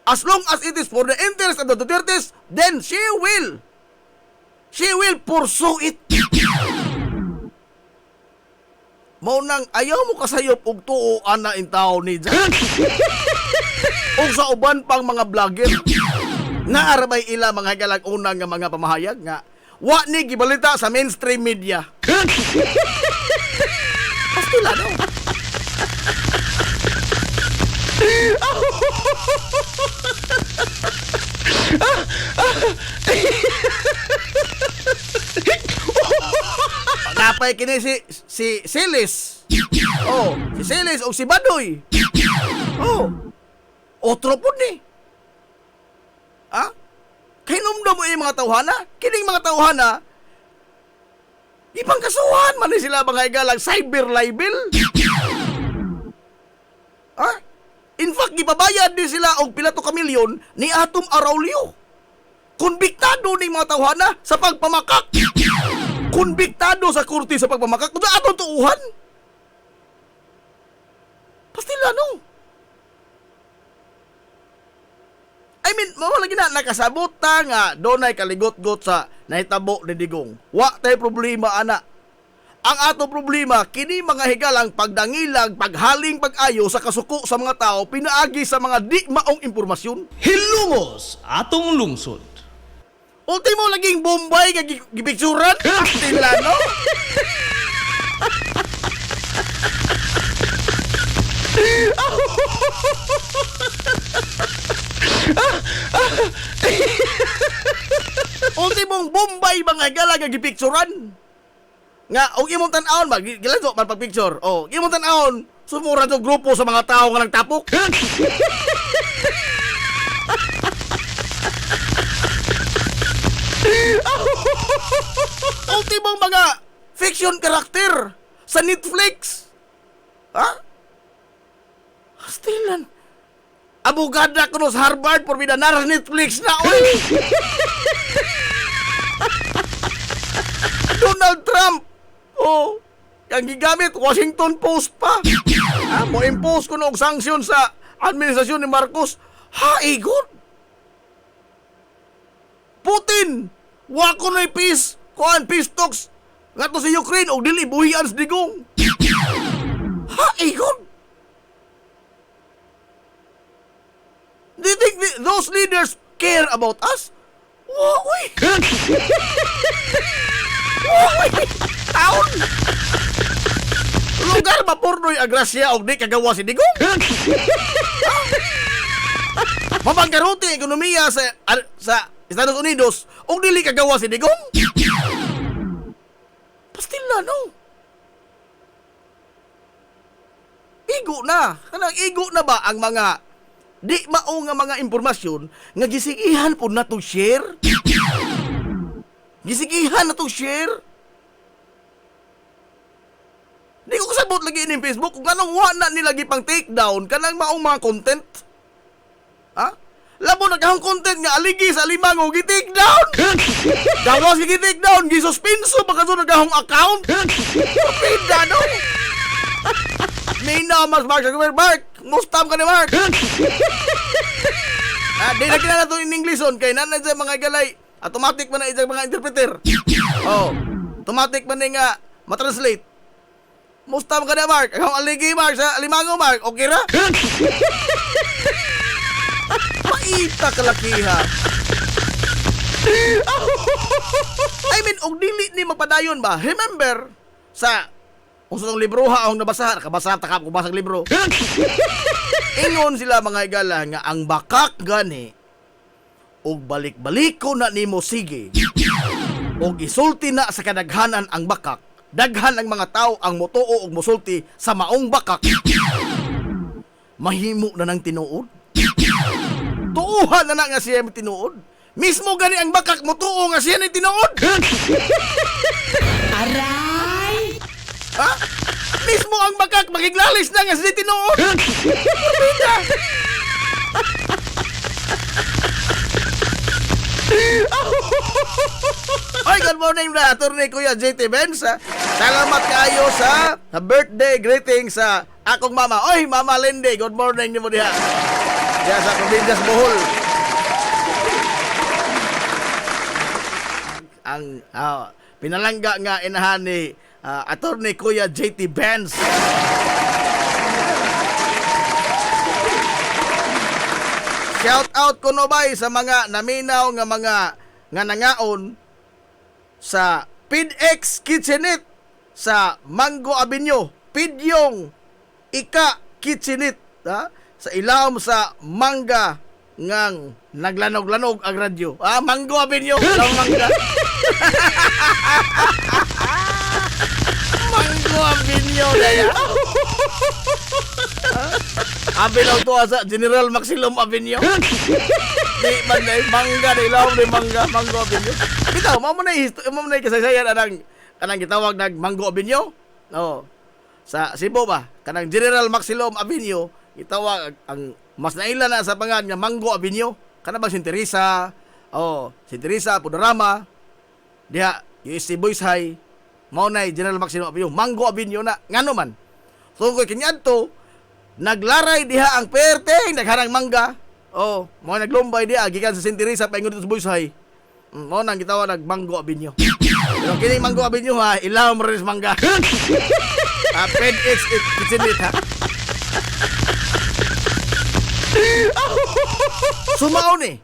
As long as it is for the interest of the Dutertes, then she will pursue it. Mao nang ayaw mo kasayop og tuoan na in tao ni Jack. O sa uban pang mga vlogger na arabay ila mga galag unang nga mga pamahayag nga wa ni gibalita sa mainstream media. Pastila no. Napay kini si Silis. Oh, si Silis o si Badoy. Oh. Otro po ni. Ha? Kinumdum mo yung mga tawhana? Kining mga tawhana, ibang kasuhan man ni sila mga igalang cyber libel. Ha? In fact, gipabayad din sila og pila to ka milyon ni Atom Araulio. Konbiktado ning mga tawhana sa pagpamakak. Konbiktado sa korte sa pagpamakak. Kung atong tuuhan. Pastila no. I mean, mawalagi na nakasabot ta nga donay kaligot-got sa nahitabo ni Digong. Wa tay problema ana. Ang ato problema kini mga higalang pagdangilag, paghaling pag-ayo sa kasuko sa mga tao pinaagi sa mga di maong impormasyon. Hilungos atong lungsod. Ultimo laging Bombay nga gipicturan. Pastila no. Ultimong Bombay mga higala nga gipicturan. Nga, og imong tan-aon ba, gilanto man pag-picture. Oh, imong tan-aon, sumura to grupo sa mga tao nga nagtapok. Ultimong mga fiction character sa Netflix. Ha? Stilan. Abogada kuno sa Harvard por binanar sa Netflix na, oy. Donald Trump. Oh, yang gigamit Washington Post pa. Mo impose kuno og sanksyon sa administrasyon ni Marcos. Ha, good. Putin, wa kuno'y peace talks ngadto sa Ukraine og dili buhian sa Digong. Ha, good. Do you think those leaders care about us? Wow, taon! Lugar ba porno'y agrasya o di kagawa si Digong? Mapangkaruti ang ekonomiya sa Estados Unidos o dili kagawa si Digong? Pastila, no? Igo na. Kanang igo na ba ang mga di mao nga mga impormasyon nga gisigihan po na to share? Gisigihan na to share? Di ko kasabot lagi in Facebook kung anong wala nila gipang take down kanang maong mga content. Ha? Labo nagkahang content nga aligi sa limango gi-take down. Dawas gi-take down, gisuspenso baka so nagkahang account. Pida no. May na mas Mark, Mark, mustam ka ni Mark. Di na kinala to in English on kay nanay sa mga galay. Automatic man na isang mga interpreter. Oh, automatic man na nga matranslate. Mustam ka ni Mark, ang aligi Mark sa limango Mark, okay ra? Paita kalakiha. I mean, og dili ni magpadayon ba? Remember sa usong libro ha ang nabasa, nakabasa ta ka kubasang libro. Ingon sila mga igala nga ang bakak gani og balik-balik ko na nimo sige. Og isulti na sa kadaghanan ang bakak. Daghan ang mga tao ang motuo og mosulti sa maong bakak. Mahimo na nang tinuod. Tuuhan na nga siya may tinuod. Mismo gani ang bakak motuo nga siya ni tinuod. Aray! Ha? Mismo ang bakak magiglalis na nga siya tinuod. Pida. Oy, good morning na attorney Kuya JT Benz. Salamat kayo sa birthday greeting sa akong mama. Oy, Mama Lindy, good morning nimo diha. Diha sa Provincias Bohol. Ang pinalangga nga inahan ni attorney Kuya JT Benz. Shout out ko no bay sa mga naminaw nga mga nga nangaon sa PidX Kitchenette sa Mango Avenue, Pidyong Ika Kitchenette, ha? Sa ilawom sa mangga ngang naglanog-lanog ang radyo. Mango Avenue, ilawom mangga. Mango Avenue daya. Abilaw to sa General Maximum Avenue. Di man na mangga na ilawom na mangga, Mango Avenue. Bitaw, mamo na kasaysayan kanang gitawag nag Mango Avenue. Oh. Sa Cebu ba, kanang General Maximum Avenue, gitawag ang mas naila na sa pangan nga Mango Avenue. Kana ba Saint Teresa? Oh, Saint Teresa, Pudarama. Diha, UST Boys High. Mao na General Maximum Avenue, Mango Avenue na ngano man. So ko kinyadto, naglaray diha ang perteng nagharang mangga. Oh, mo naglumbay diha gikan sa Saint Teresa paingon sa Boys High. Mo nang gitawag nag Mango Avenue. Pero kini Mango Avenue ha, ilaw mo rin mangga. PedX Kitchenette ha. Sumao ni,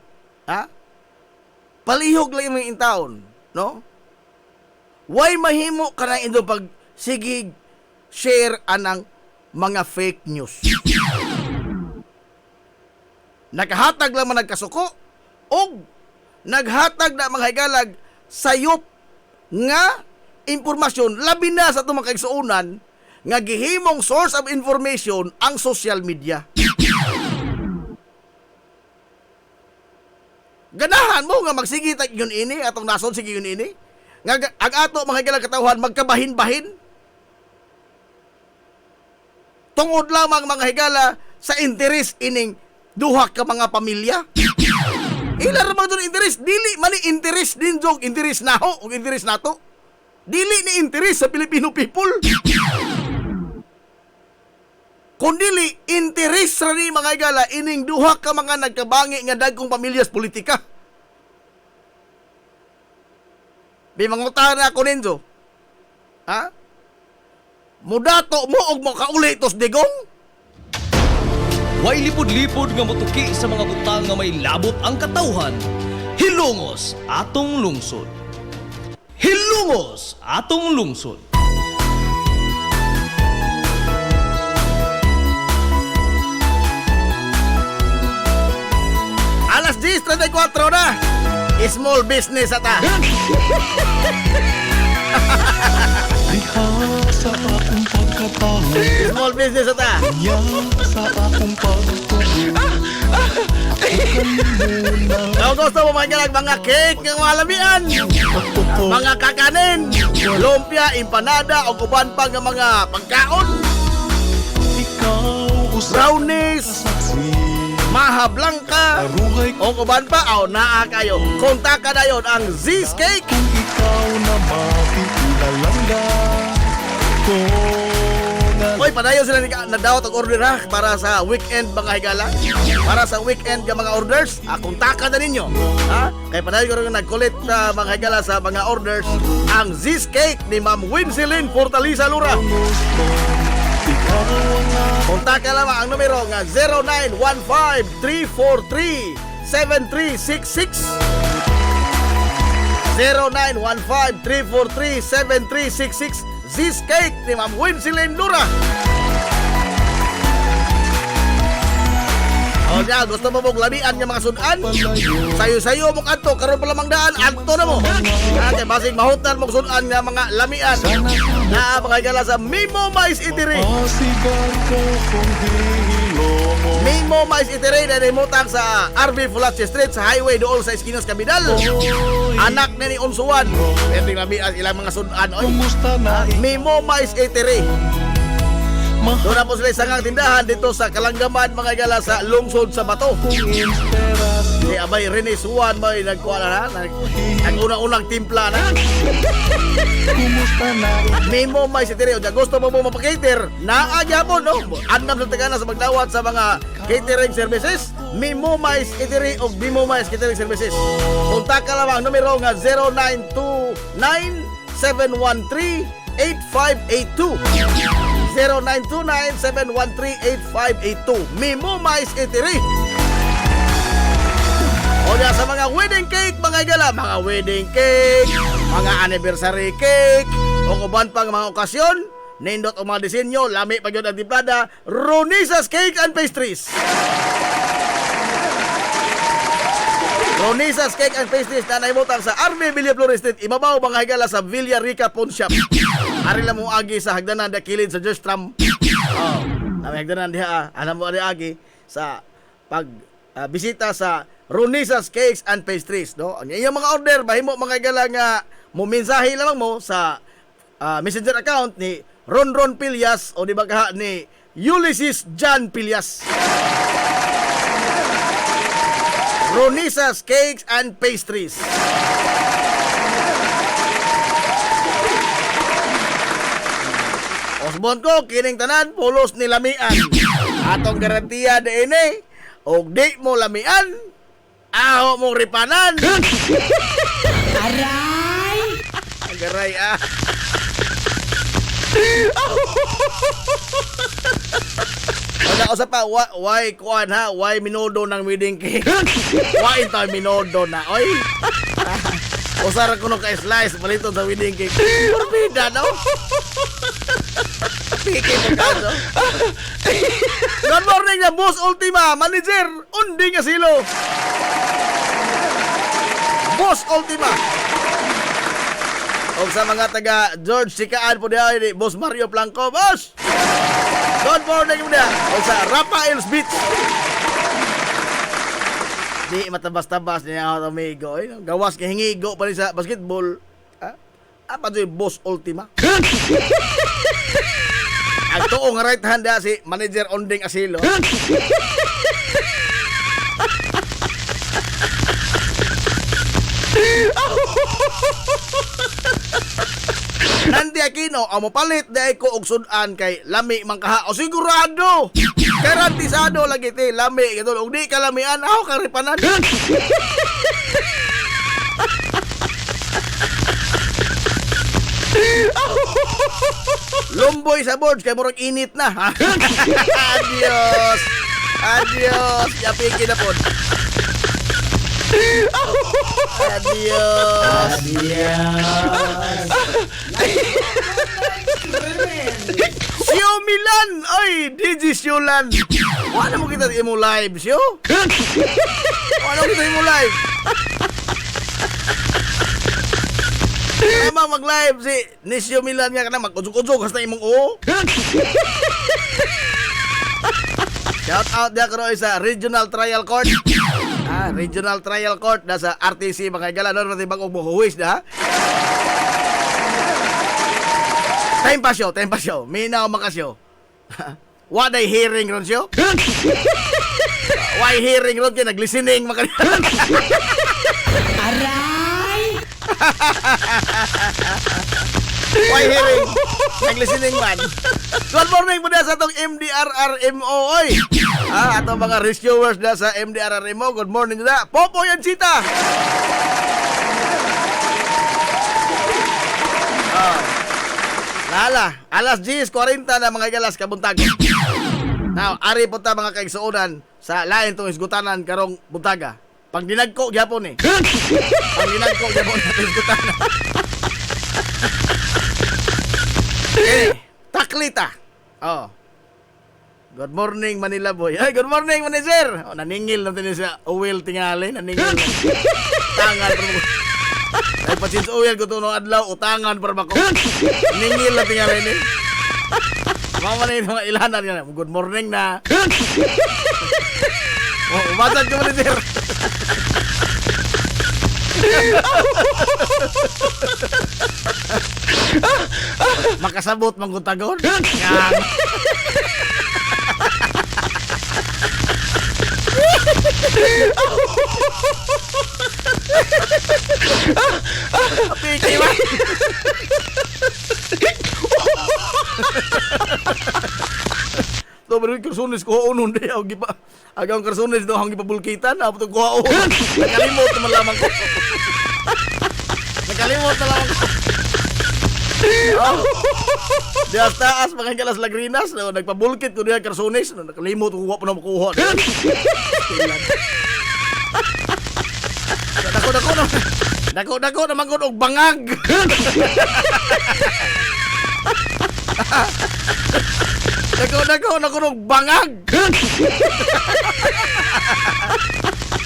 ha? Palihog lang yung intaon, no? Why mahimo ka na ito pag sigig share anang mga fake news? Naghatag lang man nagkasuko o naghatag na mga higalag sayop nga impormasyon labi na sa itong mga kaigsuunan nga gihimong source of information ang social media. Ganahan mo nga magsigitag yun ini atong nason sige yun ini nga ang ato mga higalag katawhan magkabahin-bahin tungod lamang mga higala sa interes ining duha ka mga pamilya. Ila ra man doon interes, dili man ni interes din jog interes naho ug interes nato. Dili ni interes sa Filipino people. Kundili interes ra ni mga higala ining duha ka mga nagkabangi nga dagkong pamilyas politika. Di mangutahan ako ninyo. Ha? Mudato mo og makauli tos digong? Way lipod-lipod nga motuki sa mga butang nga may labot ang katawhan. Hilongos atong lungsod. Hilongos atong lungsod. Alas 10:34 na. Small business ata. Diha sa akong katao Small business ata. niya sa akong pagtubo. Ako kalimunan Kung gusto mo mga mga cake ng mga lamian, pagtupo. mga kakanin, lumpia, empanada, o kuban pa ng mga pagkaon, Ikaw usap brownies, saksi. maha blanca, Aruhay o kuban pa, naa kayo. Kontak ka na yun ang Z's Cake. kung ikaw na mapipilalangga ko na Oy, padayon sila na daw ang order ha para sa weekend mga higala. Para sa weekend ng mga orders, kontakan na ninyo. Ha? Kaya padayon ko rin nag-collect sa mga higala sa mga orders ang Z's Cake ni Ma'am Winsilin Fortaleza Lura. gusto. Ikaw ang Kontakan lamang ang numero nga 0915-343-7366 0915-343-7366 Z's Cake ni Ma'am Winsilin Lura. O niya, gusto mo mong lamian ng mga sudan? Sayo-sayo mong adto, karon pa lamang daan, adto na mo. Kaya basig mahutan mong sudan ng mga lamian. Na mga gala sa Mimo Mais Eatery. pasigan ko kung hihilo mo. Mimo Mais Eatery na nimutang sa RB Fulache Street sa highway doon sa Esquinas Cabidal. Anak na ni Unsuan. Pwede lamian ilang mga sudan. Oy. Kumusta na Mimo Mais Eatery. mahal Doon na po sila isang tindahan dito sa Kalanggaman mga gala sa lungsod sa Bato. kong inspirasyon. Si Abay Rene Suwan may nagkuha na nag-unang-unang timpla na. Kumusta na Mimo Mais Eatery. O gusto mo mo mapakater, naagya mo no? Andam sa tagana sa magdawat sa mga catering services. Mimo Mais Eatery o Mimo Mais Catering Services. Kontak ka lamang numero nga 0929-713-8582. 0929-713-8582. Mimo Mais Eatery. O diya sa mga wedding cake, mga igala, mga wedding cake, mga anniversary cake, o kuban pang mga okasyon, nindot o mga disenyo, lami pa yun ang timplada, Ronisa's Cake and Pastries. Ronisa's Cake and Pastries na naimutang sa RB Villaflor Street, ibabaw mga higala sa Villa Rica Pawn Shop. Ari lang mo agi sa hagdanan dakilid sa Jerstram. Oh, na may hagdanan diha, alam mo ari agi sa pag bisita sa Ronisa's Cakes and Pastries, no? Ang iyong mga order bahimo mga higala nga mo mensahe lamang mo sa messenger account ni Ronron Pilyas o di ba kaha ni Ulysses John Pilyas. Ronisa's Cakes and Pastries. Osbon ko, kining tanan, pulos ni lamian. Atong garantiya de ini, og di mo lamian, aho mong ripanan. Aray! Agaray ah. Wala ko sa pa, why kuan ha, why minudo ng wedding cake? Why ito minudo na, oy? Usara ko nung ka-slice, palito sa wedding cake. Porbida, no? Piki mo ka, no? Good morning na Boss Ultima, manager, undi nga silo. Boss Ultima. O sa mga taga George Sikaan po diya ni Boss Mario Blanco, boss! Good morning mo diya. O sa Rafael's Beach. Di matabas-tabas niya ako amigo. Gawas kay hingigo pa rin sa basketball. Apa doon Boss Ultima? Ang tuong right hand na si Manager Onding Asilo. Nandi Aquino, ang mapalit na ko og sudan kay lami man kaha. O sigurado. Garantisado lagi ti lami kadto. Og di ka lamian, aw ka ripanan. Lumboy sa boards kay murag init na. Adios. Adios. Yapiki na pod. Adios. Sio Milan. Ay, DJ Siolan. Wala mo kita imo live, Sio? Wala mo kita imo live. Namang mag-live si Nisio Milan nga kana mag-udsog-udsog hasta imong o. Shout out dia karon sa Regional Trial Court. Regional Trial Court na sa RTC mga igala no pati bag og buhuwis na. Time pa show. Minaw makasyo. What ay hearing ron siyo? Why hearing ron kay naglistening maka. Why hearing? Naglistening man. Good morning po na sa atong MDRRMO, oy. Atong mga rescuers na sa MDRRMO. Good morning na. Popo yan, Chita. Lala, alas 10:40 na mga galas kabuntag. Now, ari po ta mga kaigsuonan sa lain tong isgutanan karong buntaga. Pag dinagko gyapon eh. Pag dinagko gyapon sa isgutanan. Taklita. Good morning Manila boy. Ay, good morning manager. Naningil na din sa Uwil tingali, naningil. Tangan pero ay pasin sa Uwil ko to no adlaw utangan para bako. Ningil na tingali ni. Mama na yung mga ilanan yan. Good morning na. Umatad ka manager. Makasabot manggutagon. Yang. Piki ba? Pero kersunis ko unon di ako gipa. Agang kersunis do hang gipabulkitan apo to ko. Nakalimot man lamang ko. Nakalimot na lamang ko. Diya taas mga galas lagrinas no, nagpabulkit ko diya kersunis no, nakalimot ko wa pa na makuha. Dako na mangod og bangag. Dako na kunog bangag.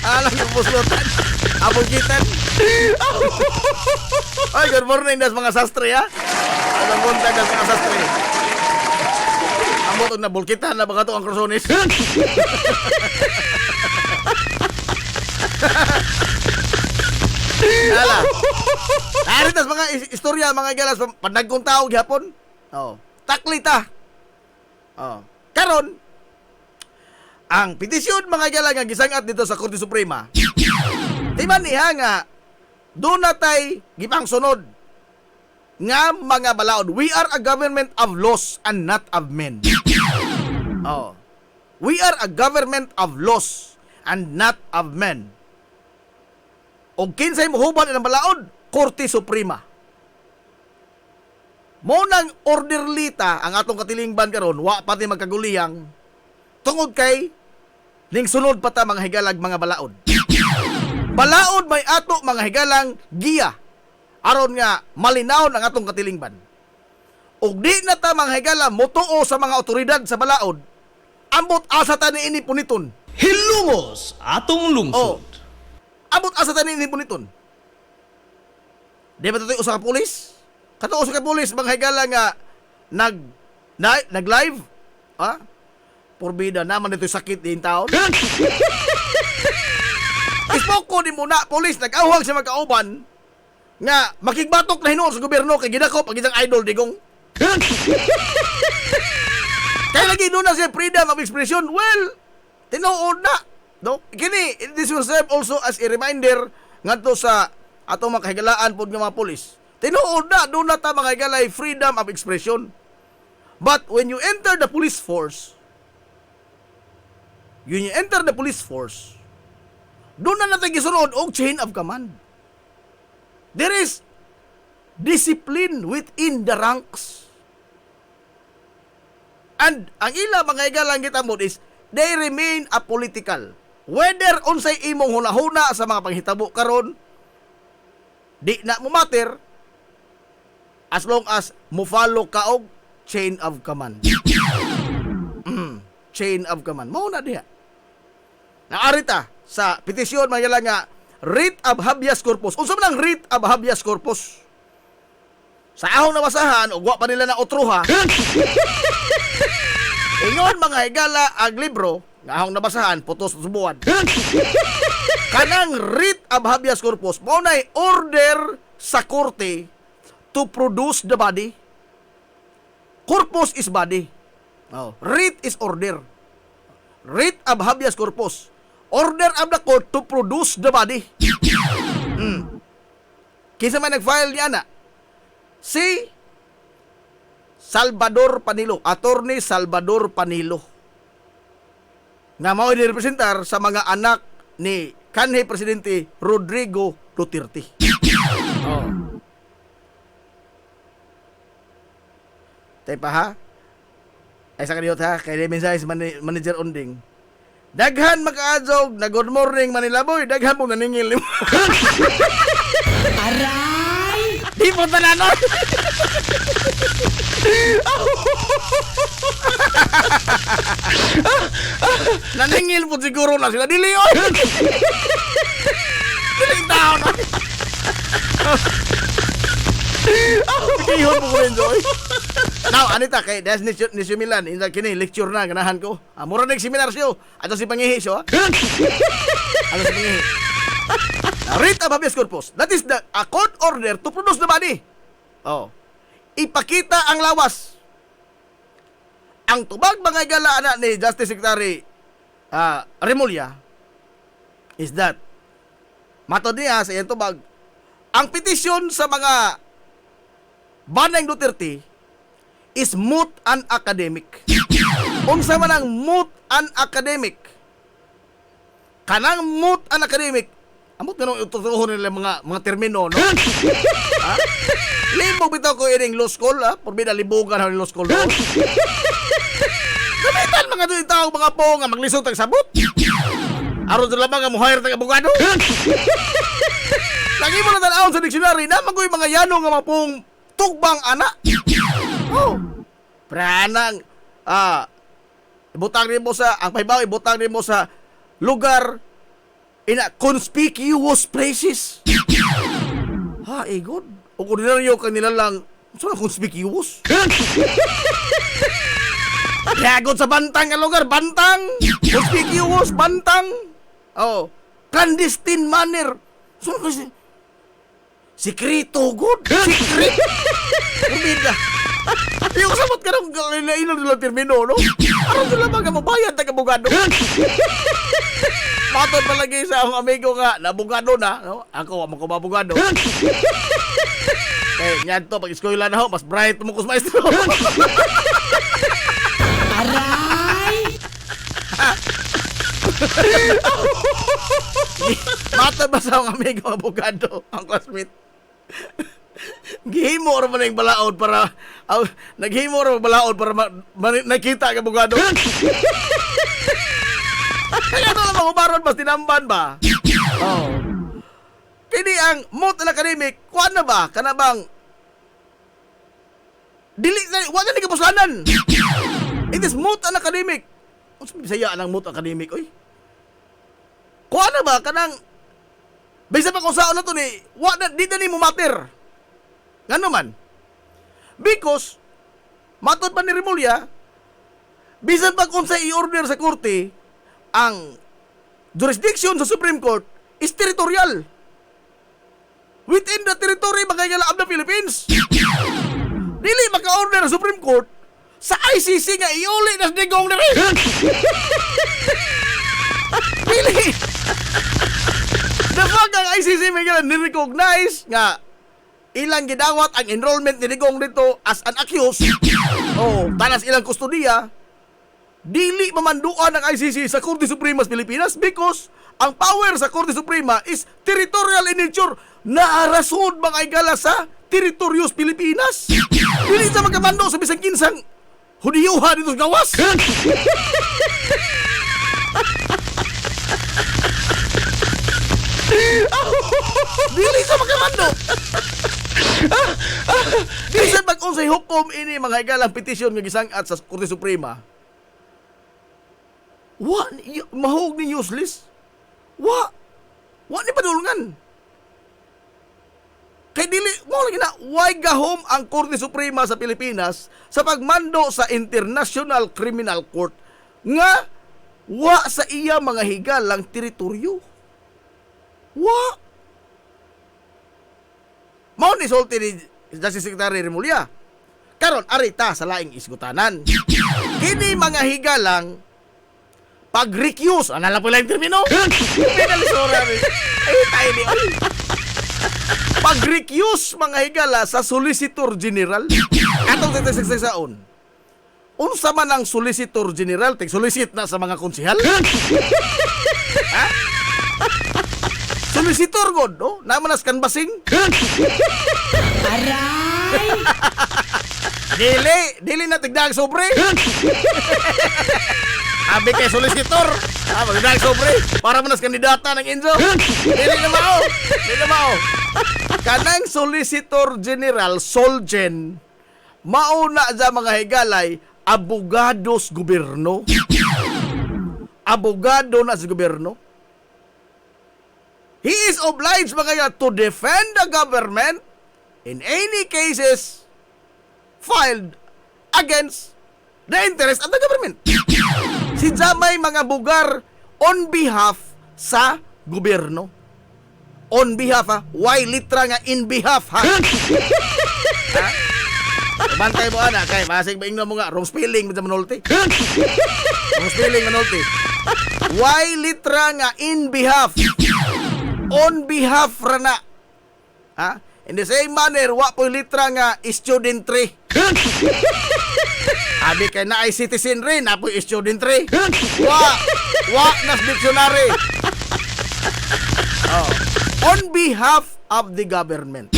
Alang yung puslotan. Abulkitan. Ay, good morning das mga sastre ha. Ang buntag das mga sastre. Amo to na bulkitan na baka to ang krosonis. Ala. Naritas mga istorya mga galas panagkong tao gihapon. Taklita. Karon ang petisyon mga gala nga gisangat dito sa Korte Suprema. Di man niha nga do natay gipang sunod nga mga balaod. We are a government of laws and not of men. We are a government of laws and not of men. Og kinsay mohuban ang balaod, Korte Suprema. Mo nang orderlita ang atong katilingban karon, wa pati magkaguliyang tungod kay ning sunod pa ta mga higalag mga balaod. Balaod may ato mga higalang giya aron nga malinaw ang atong katilingban. Og di na ta mga higala motuo sa mga otoridad sa balaod, ambot asa ta niini puniton. Hilungos atong lungsod. Ambot asa ta niini puniton. Di ba tutoy usa ka pulis? Kato usa ka pulis mga higala nga nag-live, Porbida naman ito sakit din taon. Ispoko di muna pulis nag-awhag sa magkauban nga makigbatok na hinuon sa gobyerno kay gidakop ang isang idol digong. Kaya lagi doon na siya freedom of expression. Well, tinuod na. No? Kini, this will serve also as a reminder ngadto sa atong makahigalaan pod nga mga pulis. Tinuod na, doon na ta mga higalay freedom of expression. But when you enter the police force, doon na natin gisunod og chain of command. There is discipline within the ranks. And ang ila mga higalang gitamod is they remain apolitical. Whether unsay imong hunahuna sa mga panghitabo karon, di na mo matter as long as mo follow ka og chain of command. Chain of command. Mao na diha. Naarita sa petisyon mga nga writ of habeas corpus. Unsa man ang writ of habeas corpus? Sa ahong nabasahan, ugwa pa nila na otruha. Ingon mga higala ang libro, nga ahong nabasahan, putos subuan. Kanang writ of habeas corpus, maunay order sa korte to produce the body. Corpus is body. Oh, writ is order. Writ of habeas corpus. Order of the court to produce the body. Kinsa man nag-file niya na? Si Salvador Panilo, Attorney Salvador Panilo. Nga mao ni-representar sa mga anak ni kanhi Presidente Rodrigo Duterte. Oh. Tay pa ha? Ay sa kaniyot ha, kay mensahe sa manager Unding. Daghan makaadzog na good morning Manila boy, daghan mo naningil. Aray! Di mo tananon. Naningil po siguro na sila. Dili oy. Dili tao na. Kihon po ko rin, Joy. Now, anita, kay Des ni Milan, in kini lecture na, ganahan ko. Mura na seminar siyo. Ato si Pangihi siyo, ha? Ato si Pangihi. Now, writ of habeas corpus. That is the a court order to produce the body. Oh. Ipakita ang lawas. Ang tubag mga galaan na ni Justice Secretary Remulla is that matod niya sa iyang tubag, ang petisyon sa mga Banang Duterte is moot and academic. Unsa man ang moot and academic? Kanang moot and academic, amot nga nung itutuhon nila mga termino, no? Ha? Limbog bitaw ko ining law school, ha? Porbida libugan ang law school, no? Gamitan mga doon tao, mga po nga maglisod ang sabot. Aron doon lamang ang muhayar ng abogado. Lagi mo na tanawon sa dictionary na magoy mga yano nga mga pong tugbang anak. Oh. Pranang ibutang rin mo sa ang paybaw, ibutang rin mo sa lugar in a conspicuous places. Ha, good. O ordinaryo kanila lang so na conspicuous. Yagod sa bantang nga lugar, bantang, conspicuous, bantang. Oh, clandestine manner. So kasi sikrito, good. Secret. Urbida. Yung sabot ka nung ilan nila termino, no? Aron sila mga mabayad na kabugado. Matod palagi sa akong amigo nga, nabugado na, no? Ako, ako mabugado. Eh, nyan to, pag-eskwela na ho, mas bright mo kus maestro. Aray! Matod ba sa akong amigo, abogado, ang classmate? Gihimo ra man ang balaod para naghimo ra balaod para nakita ka abogado. Kaya ito lang makubaron mas tinamban ba? Oh. Kini ang moot and academic, kuan na ba? Kana bang dili na wala ni kapuslanan. It is moot and academic. Unsa Bisaya ang moot academic oy? Kuan na ba kanang bisa pa kung saan na to ni wala di na ni mo matter. Ngano man? Because matod pa ni Remulla, bisan pag unsa i-order sa korte, ang jurisdiction sa Supreme Court is territorial. Within the territory magagala of the Philippines. Dili maka-order sa Supreme Court sa ICC nga iuli na digong na rin. Dili. The fact ang ICC may ni-recognize nga ilang gidawat ang enrollment ni Digong dito as an accused o tanas ilang kustodiya, dili mamanduan ang ICC sa Korte Suprema sa Pilipinas because ang power sa Korte Suprema is territorial in nature. Naarasod mga igala sa teritorios Pilipinas. Dili sa magkamando sa bisang kinsang hudiyuha dito sa gawas. Dili sa magkamando. Bisan pag unsay hukom ini mga igalang petisyon nga gisangat sa Korte Suprema. Mahog ni useless. Wa ni padulungan. Kay dili mo lagi na why gahom ang Korte Suprema sa Pilipinas sa pagmando sa International Criminal Court nga wa sa iya mga higalang teritoryo. Wa. Mao ni sulti ni Justice Secretary Remulla. Karon arita sa laing isgutanan. Kini mga higalang pag-recuse, ano lang po lang yung termino? Pinalisura rin. Ay, tayo ni pag-recuse mga higala sa Solicitor General. Atong tagsasaon. Unsa man ang Solicitor General, tig-solicit na sa mga konsihal? Ha? Solicitor god, no? Namanas canvassing? Aray! Dili na tigdag sobre. Abi kay solicitor. Magdag sobre para manas kandidata ng Enzo. Dili na mao. Kanang Solicitor General Solgen mauna sa mga higalay abogados gobyerno. Abogado na sa gobyerno. He is obliged mga to defend the government in any cases filed against the interest of the government. Si Jamay mga bugar on behalf sa gobyerno. On behalf ha? Why litra nga in behalf ha? Ha? Bantay mo ana kay basig ba ingno mo nga wrong spelling sa manulti. Wrong spelling manulti. Why litra nga in behalf? On behalf rana. Ha? In the same manner, wa po litra nga student 3. Abi kay na ay citizen rin, na po student 3. Wa nas dictionary. Oh. On behalf of the government.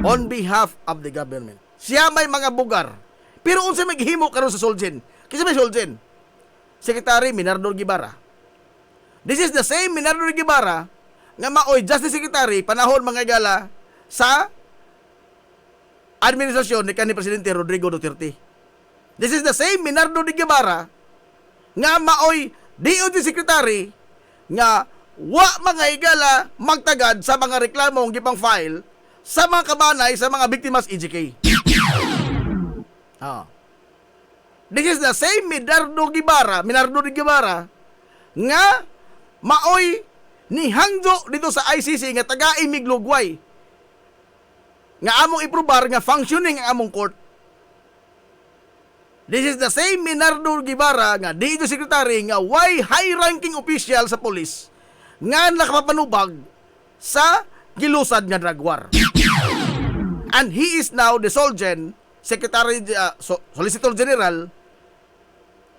On behalf of the government. Siya may mga bugar. Pero unsa may gihimo karon sa Solgen? Kasi may Solgen. Secretary Minardor Guevara. This is the same Minardor Guevara nga maoy Justice Secretary panahon mga gala sa administrasyon ni kanhi Presidente Rodrigo Duterte. This is the same Minardo de Guevara nga maoy DOJ Secretary nga wa mga higala magtagad sa mga reklamong gipang file sa mga kabanay sa mga biktimas EJK. This is the same Minardo de Guevara nga maoy ni hangjo dito sa ICC nga taga-imig lugway nga among iprobar nga functioning ang among court. This is the same Minardo Guevara nga DOJ Secretary nga why high-ranking official sa police nga nakapapanubag sa gilusad nga drug war. And he is now the Solgen Secretary Solicitor General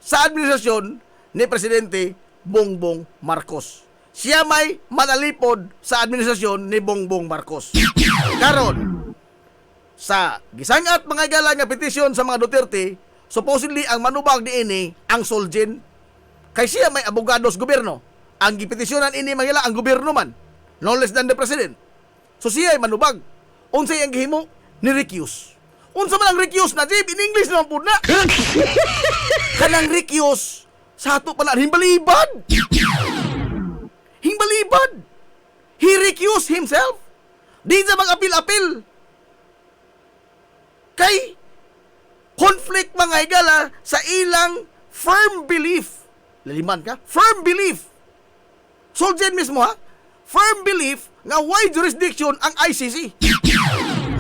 sa administrasyon ni Presidente Bongbong Marcos. Siya may manalipod sa administrasyon ni Bongbong Marcos. Karon sa gisangat mga gala nga petisyon sa mga Duterte, supposedly ang manubag niini ang Solgen. Kay siya may abogados gobyerno. Ang gipetisyonan ini mga ang gobyerno man, no less than the president. So siya ay manubag. Unsay ang gihimo? Ni-recuse. Unsa man ang recuse na, Jib? In English naman po na. Kanang recuse sa ato pala himbalibad. Himbalibad. He recused himself. Di sa mag-apil-apil. Kay conflict mga higala sa ilang firm belief. Laliman ka? Firm belief. Solgen mismo ha? Firm belief nga why jurisdiction ang ICC.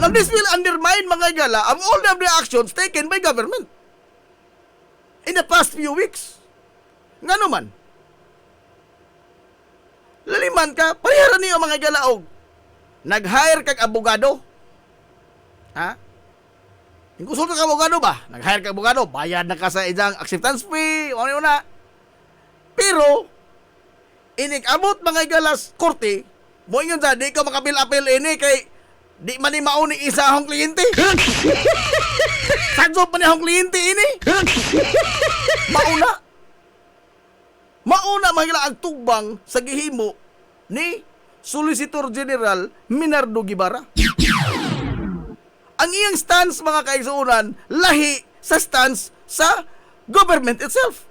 Now this will undermine mga higala ang all of the actions taken by government in the past few weeks. Nga naman. Laliman ka, pariharan niyo mga higala og nag-hire kag abogado. Ha? Yung konsulta ka abogado ba? Nag-hire ka abogado, bayad na ka sa isang acceptance fee, o ano na. Pero, inik-abot mga igalas korte, mo ingon sa, di ka makapil-apil ini kay di man ni mauni isa akong kliyente. Sadyo pa ni akong kliyente ini. Mauna mga igala ang tugbang sa gihimo ni Solicitor General Minardo Guevara. Ang iyang stance mga kaigsuunan lahi sa stance sa government itself.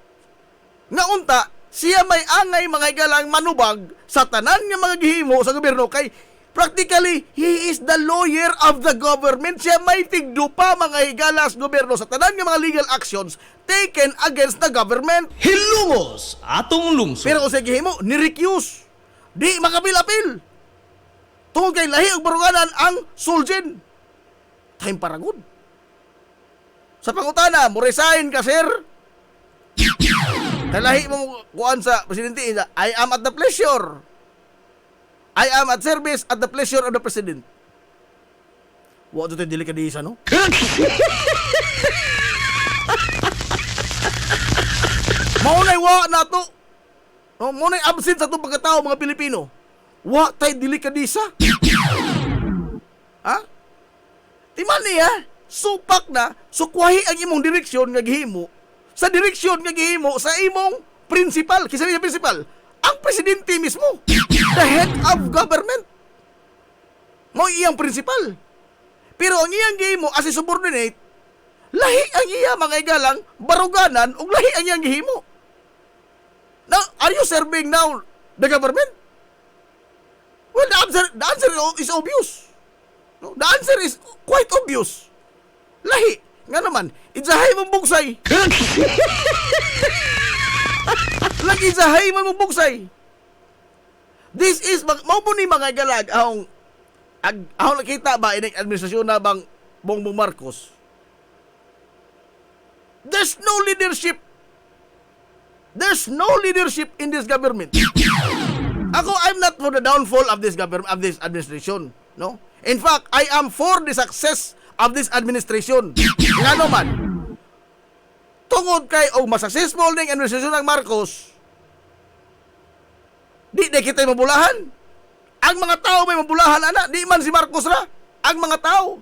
Nga unta, siya may angay mga igalang manubag sa tanan nga mga gihimo sa gobyerno kay Practically, he is the lawyer of the government. Siya may tigdupa mga higala sa gobyerno sa tanan nga mga legal actions taken against the government. Hilungos atong lungsod. Pero kung sa gihimo, ni-recuse. Di makapil-apil. Tungkol kay lahi og baruganan ang Suljen. Time paragod. Sa pangutana, mo resign ka, sir. Kay lahi mo kuan sa presidente, I am at the pleasure. I am at service at the pleasure of the president. Wa ito delikadisa, no? Maunay wa na to. No, maunay absent sa itong pagkatao mga Pilipino. Wa tay delikadisa. Ha? Timan niya, supak na, sukwahi ang imong direksyon nga gihimo. Sa direksyon nga gihimo sa imong principal, kisa niya principal, ang presidente mismo, the head of government. Mo iyang principal. Pero ang iyang gihimo as a subordinate, lahi ang iya mga igalang baruganan ug lahi ang iyang gihimo. Now, are you serving now the government? Well, the answer is obvious. No, the answer is quite obvious. Lahi. Nga naman, idzahay mong bugsay. Lagi idzahay mong bugsay. This is, mao po ni mga galag, ahong nakita ba, ining administrasyon na bang Bongbong Marcos? There's no leadership. There's no leadership in this government. Ako, I'm not for the downfall of this government, of this administration. No? In fact, I am for the success of this administration. Nga naman, tungod kay masuccessful ng administrasyon ng Marcos, di kita mabulahan. Ang mga tao may mabulahan, ana. Di man si Marcos ra. Ang mga tao.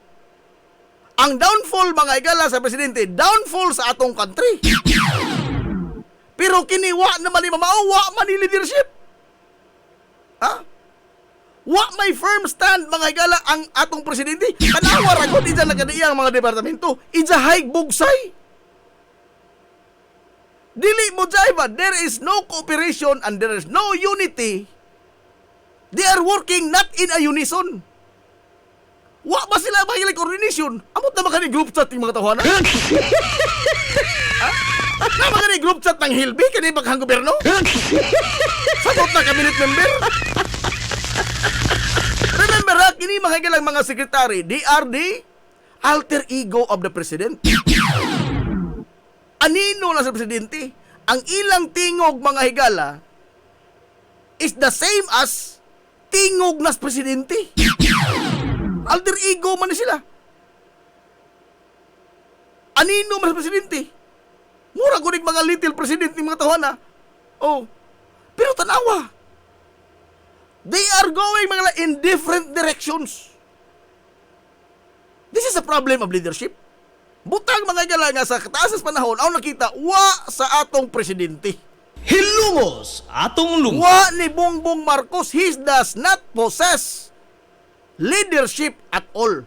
Ang downfall, mga igala sa presidente, downfall sa atong country. Pero kiniwa naman ni mamauwa man ni leadership. Ha? Wa may firm stand, mga igala, ang atong presidente. Tanawa ragon, idya nagkadaiyang mga departamento. Idya hay bugsay. Dili mo jayba, there is no cooperation and there is no unity. They are working not in a unison. Wa ba sila mahilig coordination? Amot na makani group chat ng mga tawanan? Na makani group chat ng Hilby, kani baghang gobyerno? Sabot na cabinet member? Remember ha, kini mga galang mga sekretary, they are the alter ego of the president. Anino na sa presidente, ang ilang tingog mga higala is the same as tingog na sa presidente. Alter ego man sila. Anino man sa presidente. Mura kunig mga little president ni mga tawana. Oh, pero tanawa. They are going mga in different directions. This is a problem of leadership. Butang mga igala nga sa kataas sa panahon, ang nakita, wa sa atong presidente. Hilungos atong lungsod. Wa ni Bongbong Marcos, he does not possess leadership at all.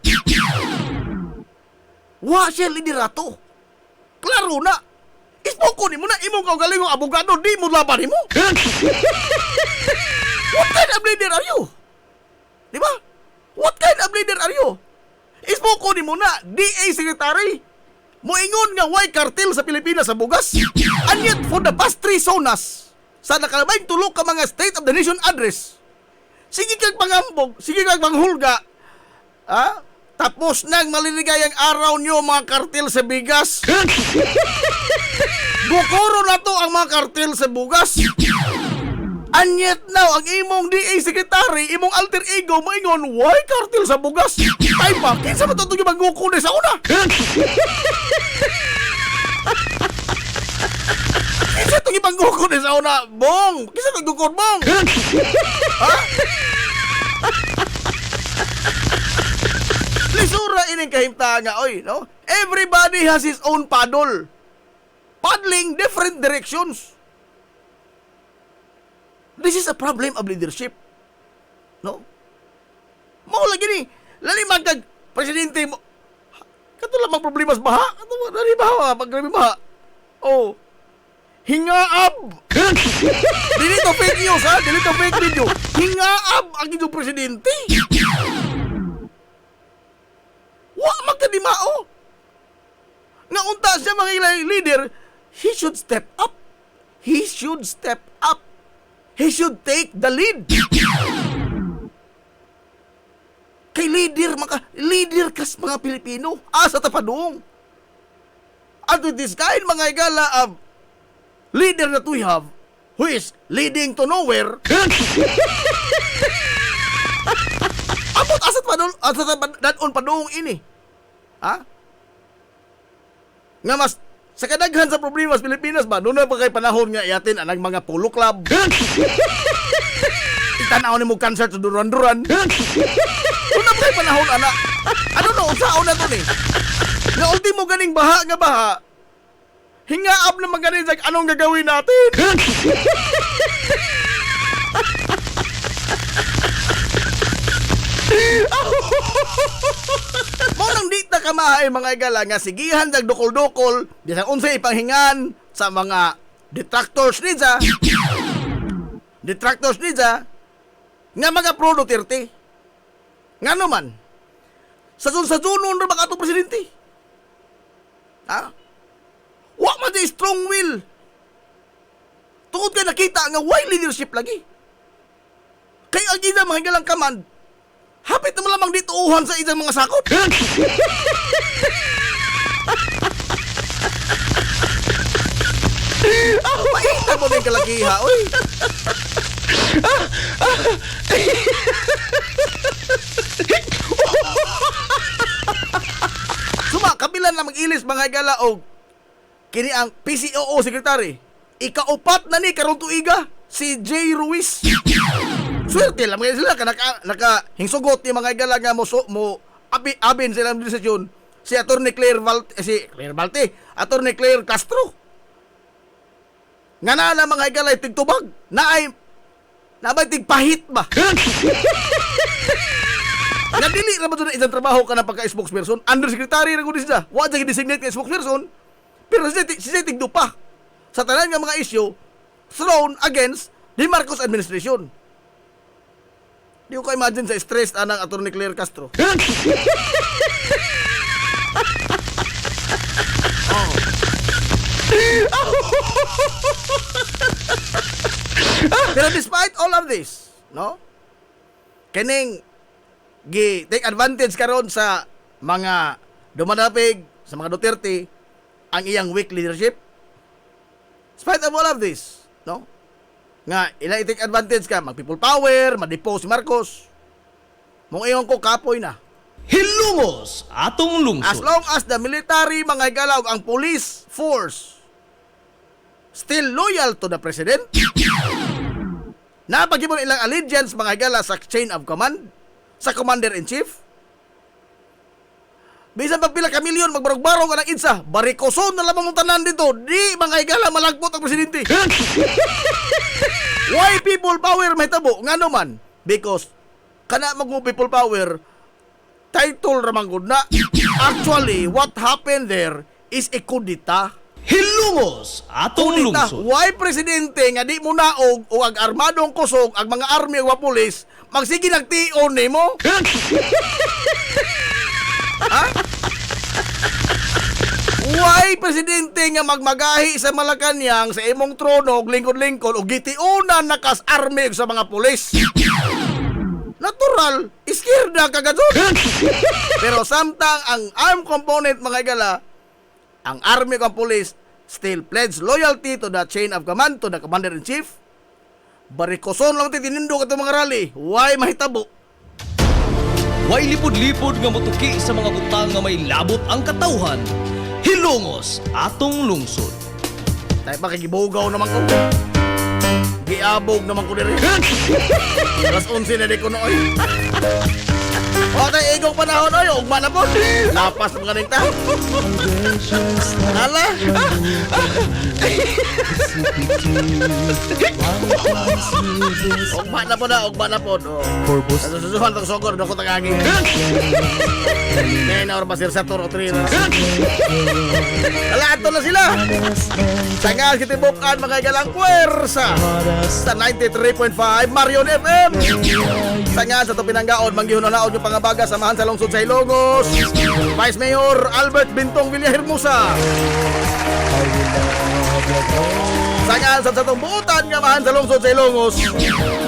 Wa siya liderato. Klaro na. Ispoko ni mo na, imong kaugalingong abogado, di mo laban mo. What kind of leader are you? Di ba? What kind of leader are you? Ispoko ni mo na, DA Secretary, moingon nga why cartel sa Pilipinas sa bugas. And yet, for the past 3 zonas, sa nakalabay tulog ka mga State of the Nation address, sige kang pangambog, sige kang panghulga, tapos nang maliligayang araw nyo mga kartel sa bigas. Bukoro na to ang mga kartel sa bugas. And yet now, ang imong DA Secretary, imong alter ego, maingon, why kartel sa bugas? Ay pa, kinsa ba ito yung magkukunin sa una? Kinsa ito yung magkukunin sa una? Bong! Kinsa ito yung bong? Ha? Lisura ining kahimtanga, oy, no? Everybody has his own paddle. Paddling different directions. This is a problem of leadership. No? Mao lagi ni, lali magkag presidente mo. Kato lang mag problema sa baha. Kato lali baha, pag baha. Oh. Hingaab. Dili to fake news ha, dili to fake video. Hingaab ang inyong presidente. Wa magkadimao. Nga unta siya mga ilang leader, he should step up. He should step up. He should take the lead. Kay leader kas mga Pilipino, asa tapadong. At with this kind mga igala of leader that we have, who is leading to nowhere, abot asat padong ini. Ha? Nga mas sa kadaghan sa problema sa Pilipinas ba, doon na pa kay panahon nga iatin anang mga polo club. Itanaw ni mo concert sa duran-duran. Doon na pa kay panahon, anak. Ano no, unsaon na to ni? Nga ultimo ganing baha nga baha, hingaab na maganin sa anong gagawin natin. Mo nang di ta kamahay mga igala nga sigihan dag dukol-dukol bisag unsay ipanghingan sa mga detractors nila. Nga mga pro Duterte. Nga naman sa sunod ra baka presidente. Ha? Wa man di strong will. Tungod kay nakita nga why leadership lagi. Kay ang ina mga igalang command, hapit na malamang dito uhan sa isang mga sakop. Maita mo din kalakiha, oy. Suma, kabilan na mag-ilis mga igala o kini ang PCOO secretary. Ikaupat na ni karong tuiga si J. Ruiz. Swerte lang mga sila naka hingsugot ni mga igala nga mo abin sila ng desisyon si Attorney Attorney Claire Castro. Nga na mga igala tigtubag na may tigpahit ba? Nadili ra ba ito na isang trabaho ka na pagka-spokesperson? Undersecretary ra gud siya. Wa jud designate ka spokesperson. Pero siya tigdupa sa tanan nga mga issue thrown against the Marcos administration. Di ko imagine sa stress anang Attorney Claire Castro. Pero despite all of this, no? Kining take advantage karon sa mga dumadapig sa mga Duterte ang iyang weak leadership. Despite of all of this, no? Nga ilang i-take advantage ka, mag-people power, ma-depose si Marcos. Mong iyon ko kapoy na. Hilungos atong lungsod. As long as the military mga igalaw ang police force still loyal to the president, napagibon ilang allegiance mga igala sa chain of command, sa commander-in-chief, bisan pagpila ka milyon magbarog-barog ka ng insa, barikoson na lamang tanan dito, di mga igala malagpot ang presidente. Why people power may tabo? Nga naman, because kana mag people power title ramang gud na. Actually, what happened there is a kudita. Hilungos atong Kudita. lungsod. Why presidente nga di mo naog o ag armadong kusog ang mga army o pulis magsige nagtion nimo? Ha? Why presidente nga magmagahi sa Malacañang sa imong trono og lingkod-lingkod og gitiunan nakas army sa mga pulis? Natural, iskierda kagadod. Pero samtang ang armed component mga igala, ang army ng police still pledge loyalty to the chain of command, to the commander-in-chief. Barikoson lang tinindog at mga rally. Why mahitabo? Way lipod-lipod nga motuki sa mga butang nga may labot ang katawhan. Hilungos atong lungsod. Tayo makikibugaw naman ko. Giabog naman ko diri. Alas 11 na di ko nooy. O tayo igong panahon oy, ugma na po. Lapas mo ganing ta. Hala. Ugma na po na, ugma na po. Susuhan tong sogor na ko tagagi. Ngayon na oras basir sa turo 3. Hala, ato na sila. Sangal kitibukan mga galang puwersa sa 93.5 Marion FM. Sangal sa to pinanggaon manggihon na naon yung pangabaga samahan sa lungsod sa Ilongos. Vice Mayor Albert Bintong Villahermosa. Sangal sa tong buutan nga mahan sa lungsod sa Ilongos.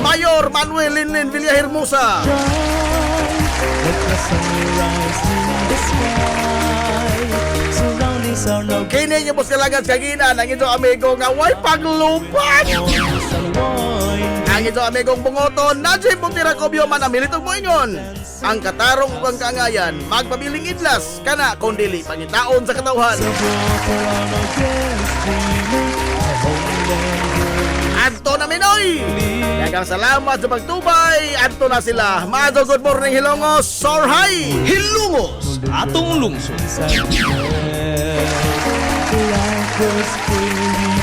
Mayor Manuel Linlin Villahermosa. Kini niyo po silagan sa gina ng ito amigo nga way paglupan. Ang ito amigong bungoton, Najib Montiracobio manamilitog mo inyon. Ang katarong ubang kaangayan, magpabiling idlas, kana kundili pangitaon sa katawhan. Adto na Minoy! Dagang salamat sa pagtubay. Adto na sila. Maado good morning Hilongos, Sorhay! Hilungos, atong lungsod. Life was free,